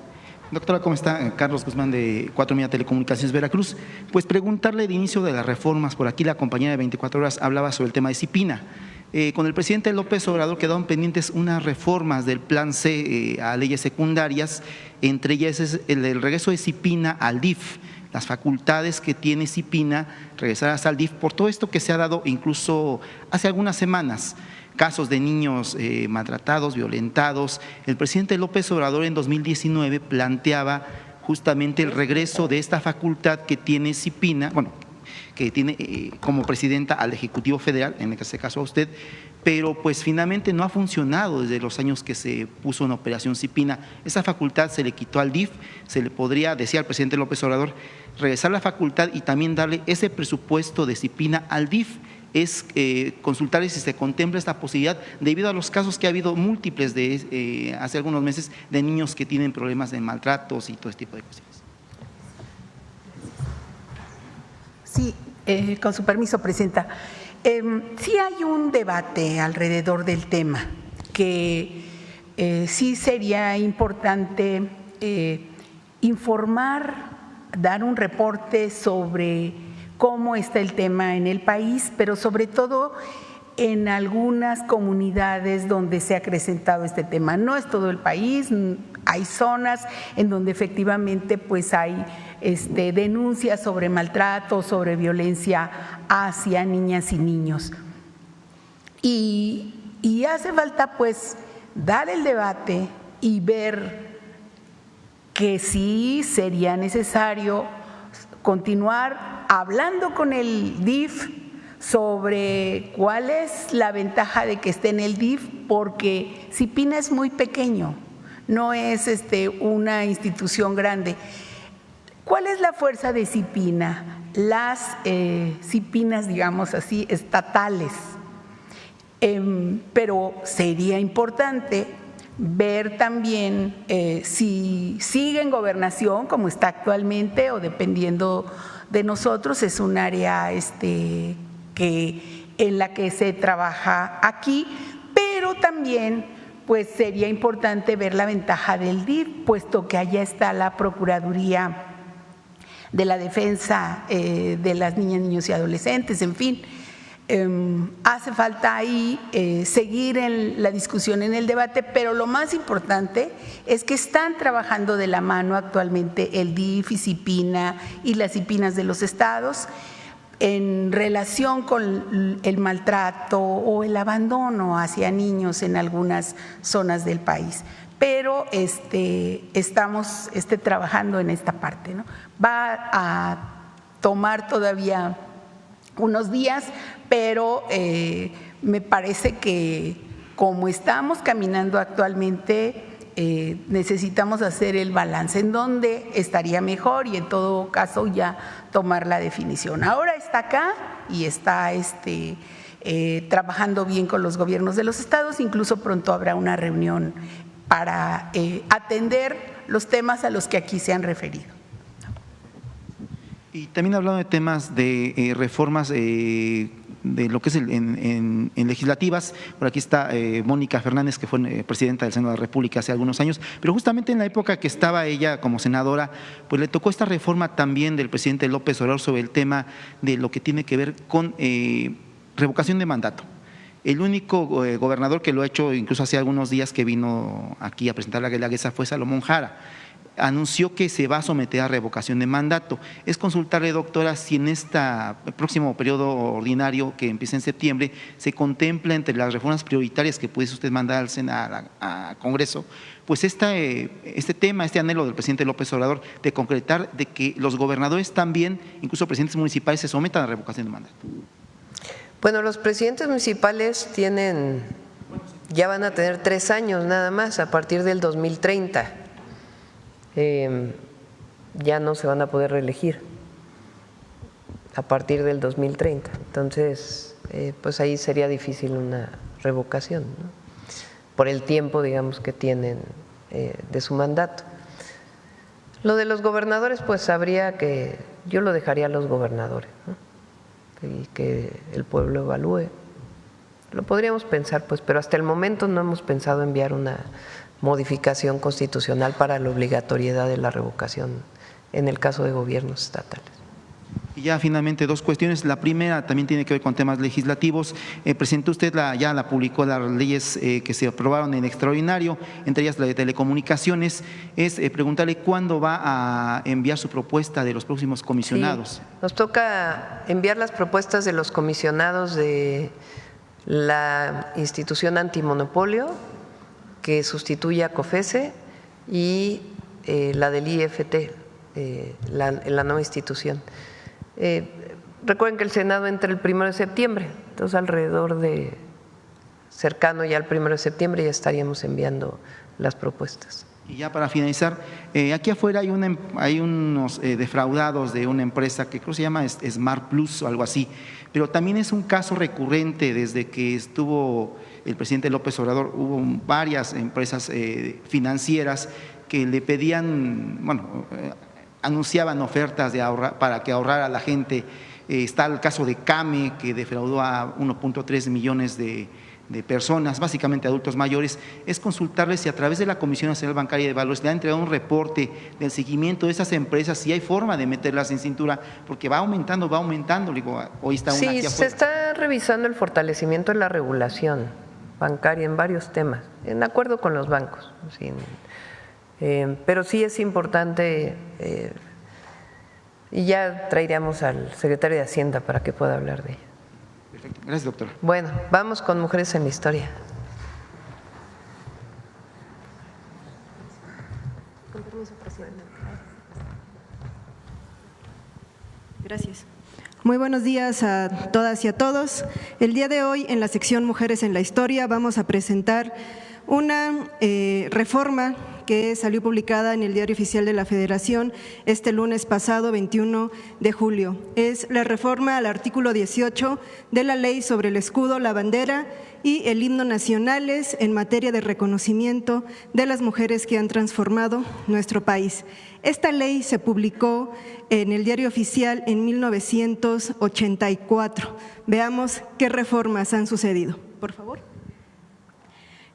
Doctora, ¿cómo está? Carlos Guzmán de 4 Media Telecomunicaciones Veracruz. Pues preguntarle de inicio de las reformas, por aquí la compañera de 24 horas hablaba sobre el tema de CIPINA. Con el presidente López Obrador quedaron pendientes unas reformas del Plan C a leyes secundarias, entre ellas es el regreso de CIPINA al DIF, las facultades que tiene CIPINA regresarás al DIF por todo esto que se ha dado incluso hace algunas semanas. Casos de niños maltratados, violentados. El presidente López Obrador en 2019 planteaba justamente el regreso de esta facultad que tiene CIPINA, que tiene como presidenta al Ejecutivo Federal, en este caso a usted, pero pues finalmente no ha funcionado desde los años que se puso en operación CIPINA. Esa facultad se le quitó al DIF, se le podría, decía el presidente López Obrador, regresar la facultad y también darle ese presupuesto de CIPINA al DIF. Es consultar si se contempla esta posibilidad debido a los casos que ha habido múltiples de hace algunos meses de niños que tienen problemas de maltratos y todo este tipo de cosas. Sí, con su permiso, presidenta. Sí hay un debate alrededor del tema que sí sería importante informar, dar un reporte sobre cómo está el tema en el país, pero sobre todo en algunas comunidades donde se ha acrecentado este tema. No es todo el país, hay zonas en donde efectivamente pues hay denuncias sobre maltrato, sobre violencia hacia niñas y niños. Y y hace falta pues dar el debate y ver que sí sería necesario continuar hablando con el DIF sobre cuál es la ventaja de que esté en el DIF, porque CIPINA es muy pequeño, no es una institución grande. ¿Cuál es la fuerza de CIPINA? Las CIPINAs, digamos así, estatales. Pero sería importante ver también si sigue en gobernación como está actualmente o dependiendo de nosotros, es un área en la que se trabaja aquí, pero también pues sería importante ver la ventaja del DIF, puesto que allá está la Procuraduría de la Defensa de las Niñas, Niños y Adolescentes, en fin. Hace falta ahí seguir en la discusión, en el debate, pero lo más importante es que están trabajando de la mano actualmente el DIF y CIPINA y las CIPINAs de los estados en relación con el maltrato o el abandono hacia niños en algunas zonas del país. Pero estamos trabajando en esta parte, ¿no? Va a tomar todavía unos días, pero me parece que como estamos caminando actualmente, necesitamos hacer el balance en dónde estaría mejor y en todo caso ya tomar la definición. Ahora está acá y está trabajando bien con los gobiernos de los estados, incluso pronto habrá una reunión para atender los temas a los que aquí se han referido. Y también hablando de temas de reformas de lo que es en legislativas, por aquí está Mónica Fernández, que fue presidenta del Senado de la República hace algunos años, pero justamente en la época que estaba ella como senadora, pues le tocó esta reforma también del presidente López Obrador sobre el tema de lo que tiene que ver con revocación de mandato. El único gobernador que lo ha hecho, incluso hace algunos días que vino aquí a presentar la guelaguetza, fue Salomón Jara. Anunció que se va a someter a revocación de mandato. Es consultarle, doctora, si en este próximo periodo ordinario que empieza en septiembre se contempla entre las reformas prioritarias que pudiese usted mandar al Senado, a Congreso, pues este tema, este anhelo del presidente López Obrador de concretar de que los gobernadores también, incluso presidentes municipales, se sometan a revocación de mandato. Bueno, los presidentes municipales ya van a tener 3 años nada más a partir del 2030. Ya no se van a poder reelegir a partir del 2030. Entonces, pues ahí sería difícil una revocación, ¿no? Por el tiempo, digamos, que tienen de su mandato. Lo de los gobernadores, pues yo lo dejaría a los gobernadores, ¿no? Y que el pueblo evalúe. Lo podríamos pensar, pues, pero hasta el momento no hemos pensado enviar una modificación constitucional para la obligatoriedad de la revocación en el caso de gobiernos estatales. Y ya finalmente 2 cuestiones. La primera también tiene que ver con temas legislativos. Presentó usted, ya la publicó, las leyes que se aprobaron en extraordinario, entre ellas la de telecomunicaciones. Es preguntarle cuándo va a enviar su propuesta de los próximos comisionados. Sí, nos toca enviar las propuestas de los comisionados de la institución antimonopolio, que sustituye a COFESE, y la del IFT, la nueva institución. Recuerden que el Senado entra el 1 de septiembre, entonces cercano ya al 1 de septiembre ya estaríamos enviando las propuestas. Y ya para finalizar, aquí afuera hay unos defraudados de una empresa que creo que se llama Smart Plus o algo así, pero también es un caso recurrente desde que estuvo el presidente López Obrador. Hubo varias empresas financieras que le pedían, anunciaban ofertas para que ahorrara la gente. Está el caso de CAME, que defraudó a 1.3 millones de personas, básicamente adultos mayores. Es consultarles si a través de la Comisión Nacional Bancaria de Valores le han entregado un reporte del seguimiento de esas empresas, si hay forma de meterlas en cintura, porque va aumentando. Digo, hoy está una aquí afuera. Sí, se está revisando el fortalecimiento de la regulación bancaria en varios temas, en acuerdo con los bancos. Pero sí es importante, y ya traeríamos al secretario de Hacienda para que pueda hablar de ella. Perfecto. Gracias, doctora. Bueno, vamos con Mujeres en la Historia. Gracias. Muy buenos días a todas y a todos. El día de hoy, en la sección Mujeres en la Historia, vamos a presentar una reforma que salió publicada en el Diario Oficial de la Federación este lunes pasado, 21 de julio. Es la reforma al artículo 18 de la Ley sobre el escudo, la bandera y el himno nacionales en materia de reconocimiento de las mujeres que han transformado nuestro país. Esta ley se publicó en el Diario Oficial en 1984. Veamos qué reformas han sucedido. Por favor.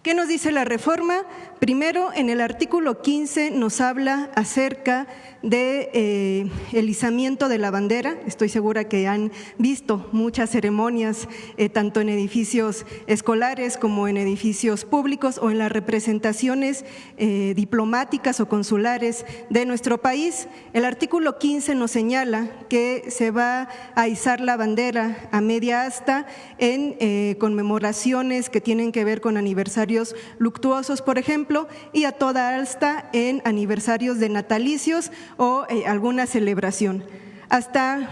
¿Qué nos dice la reforma? Primero, en el artículo 15 nos habla acerca de el izamiento de la bandera. Estoy segura que han visto muchas ceremonias, tanto en edificios escolares como en edificios públicos o en las representaciones diplomáticas o consulares de nuestro país. El artículo 15 nos señala que se va a izar la bandera a media asta en conmemoraciones que tienen que ver con aniversarios luctuosos, por ejemplo, y a toda asta en aniversarios de natalicios o alguna celebración. Hasta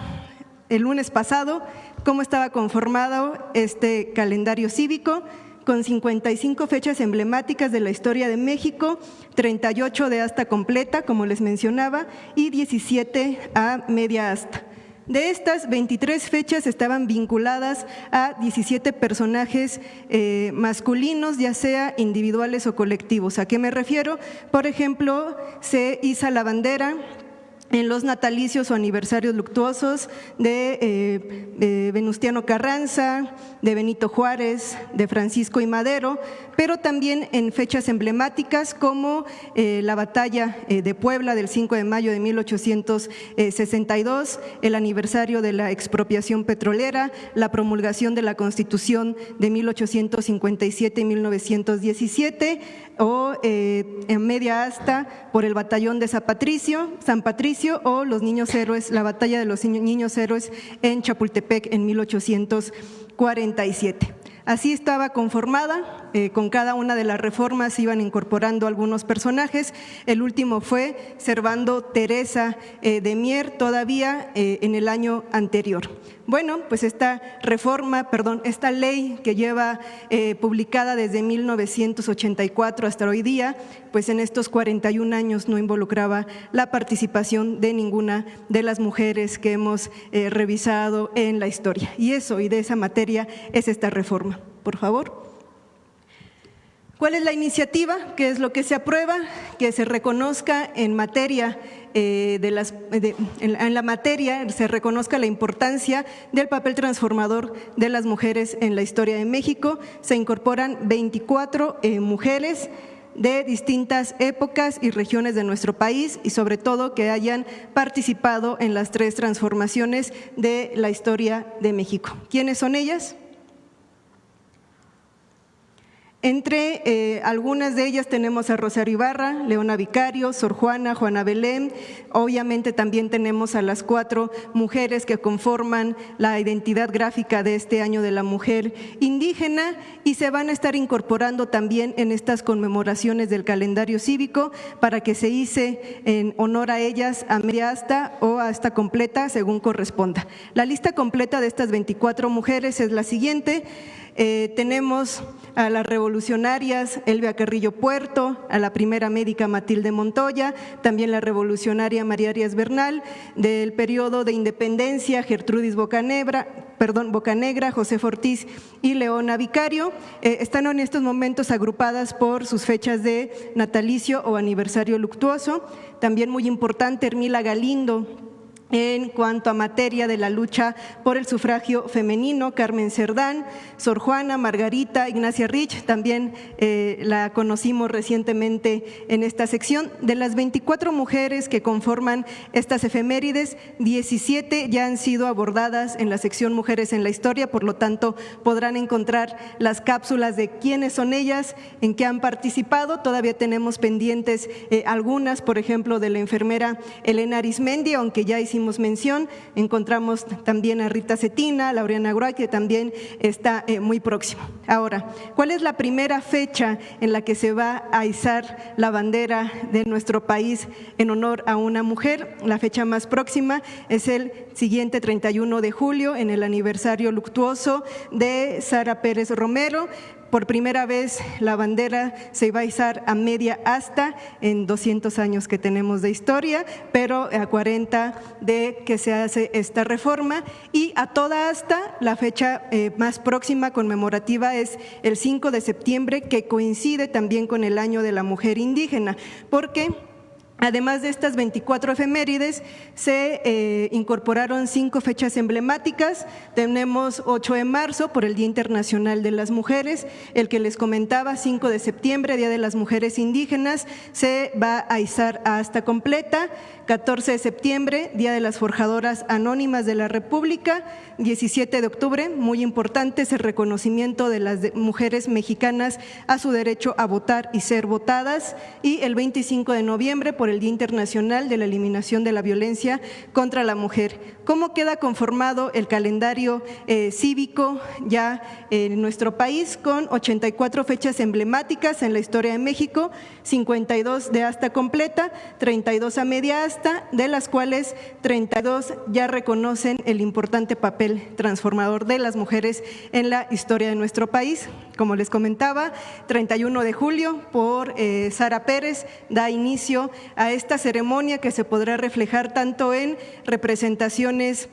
el lunes pasado, ¿cómo estaba conformado este calendario cívico? Con 55 fechas emblemáticas de la historia de México, 38 de asta completa, como les mencionaba, y 17 a media asta. De estas, 23 fechas estaban vinculadas a 17 personajes masculinos, ya sea individuales o colectivos. ¿A qué me refiero? Por ejemplo, se iza la bandera en los natalicios o aniversarios luctuosos de Venustiano Carranza, de Benito Juárez, de Francisco I. Madero, pero también en fechas emblemáticas como la batalla de Puebla del 5 de mayo de 1862, el aniversario de la expropiación petrolera, la promulgación de la Constitución de 1857 y 1917, o en media asta por el batallón de San Patricio o los niños héroes, la batalla de los niños héroes en Chapultepec en 1847. Así estaba conformada, con cada una de las reformas iban incorporando algunos personajes. El último fue Servando Teresa de Mier, todavía en el año anterior. Bueno, pues esta ley que lleva publicada desde 1984 hasta hoy día, pues en estos 41 años no involucraba la participación de ninguna de las mujeres que hemos revisado en la historia. Y de esa materia es esta reforma. Por favor. ¿Cuál es la iniciativa? ¿Qué es lo que se aprueba? Que se reconozca en materia en la materia se reconozca la importancia del papel transformador de las mujeres en la historia de México. Se incorporan 24 mujeres de distintas épocas y regiones de nuestro país y sobre todo que hayan participado en las 3 transformaciones de la historia de México. ¿Quiénes son ellas? Entre algunas de ellas tenemos a Rosario Ibarra, Leona Vicario, Sor Juana, Juana Belén. Obviamente también tenemos a las 4 mujeres que conforman la identidad gráfica de este año de la mujer indígena y se van a estar incorporando también en estas conmemoraciones del calendario cívico para que se hice en honor a ellas a media asta o asta completa según corresponda. La lista completa de estas 24 mujeres es la siguiente. Tenemos a las revolucionarias Elvia Carrillo Puerto, a la primera médica Matilde Montoya, también la revolucionaria María Arias Bernal, del periodo de independencia Gertrudis Bocanegra, José Ortiz y Leona Vicario. Están en estos momentos agrupadas por sus fechas de natalicio o aniversario luctuoso. También muy importante, Hermila Galindo. En cuanto a materia de la lucha por el sufragio femenino, Carmen Cerdán, Sor Juana, Margarita, Ignacia Rich, también la conocimos recientemente en esta sección. De las 24 mujeres que conforman estas efemérides, 17 ya han sido abordadas en la sección Mujeres en la Historia, por lo tanto podrán encontrar las cápsulas de quiénes son ellas, en qué han participado. Todavía tenemos pendientes algunas, por ejemplo, de la enfermera Elena Arismendi, aunque ya hicimos hicimos mención. Encontramos también a Rita Cetina, a Laureana Groy, que también está muy próximo. Ahora, ¿cuál es la primera fecha en la que se va a izar la bandera de nuestro país en honor a una mujer? La fecha más próxima es el siguiente 31 de julio, en el aniversario luctuoso de Sara Pérez Romero. Por primera vez la bandera se va a izar a media asta en 200 años que tenemos de historia, pero a 40 de que se hace esta reforma, y a toda asta la fecha más próxima conmemorativa es el 5 de septiembre, que coincide también con el Año de la Mujer Indígena, porque además de estas 24 efemérides, se incorporaron 5 fechas emblemáticas. Tenemos 8 de marzo por el Día Internacional de las Mujeres, el que les comentaba, 5 de septiembre, Día de las Mujeres Indígenas, se va a izar a asta completa. 14 de septiembre, Día de las Forjadoras Anónimas de la República. 17 de octubre, muy importante, es el reconocimiento de las mujeres mexicanas a su derecho a votar y ser votadas. Y el 25 de noviembre, por el Día Internacional de la Eliminación de la Violencia contra la Mujer. ¿Cómo queda conformado el calendario cívico ya en nuestro país? Con 84 fechas emblemáticas en la historia de México, 52 de asta completa, 32 a media asta, de las cuales 32 ya reconocen el importante papel transformador de las mujeres en la historia de nuestro país. Como les comentaba, 31 de julio por Sara Pérez da inicio a esta ceremonia que se podrá reflejar tanto en representaciones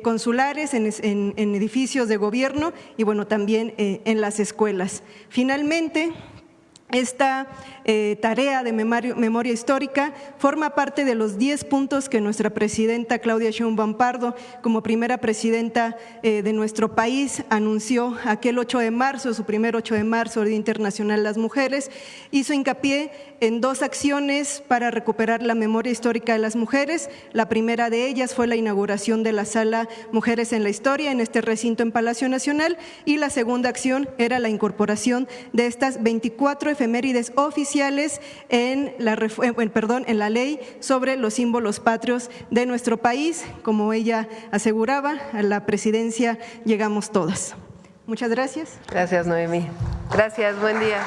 consulares, en edificios de gobierno y bueno, también en las escuelas. Finalmente, esta tarea de memoria histórica forma parte de los 10 puntos que nuestra presidenta Claudia Sheinbaum Pardo, como primera presidenta de nuestro país, anunció aquel 8 de marzo, su primer 8 de marzo, Día Internacional de las Mujeres. Hizo hincapié en 2 acciones para recuperar la memoria histórica de las mujeres. La primera de ellas fue la inauguración de la Sala Mujeres en la Historia en este recinto en Palacio Nacional, y la segunda acción era la incorporación de estas 24 efemérides oficiales en la ley sobre los símbolos patrios de nuestro país. Como ella aseguraba, a la presidencia llegamos todas. Muchas gracias. Gracias, Noemí. Gracias, buen día.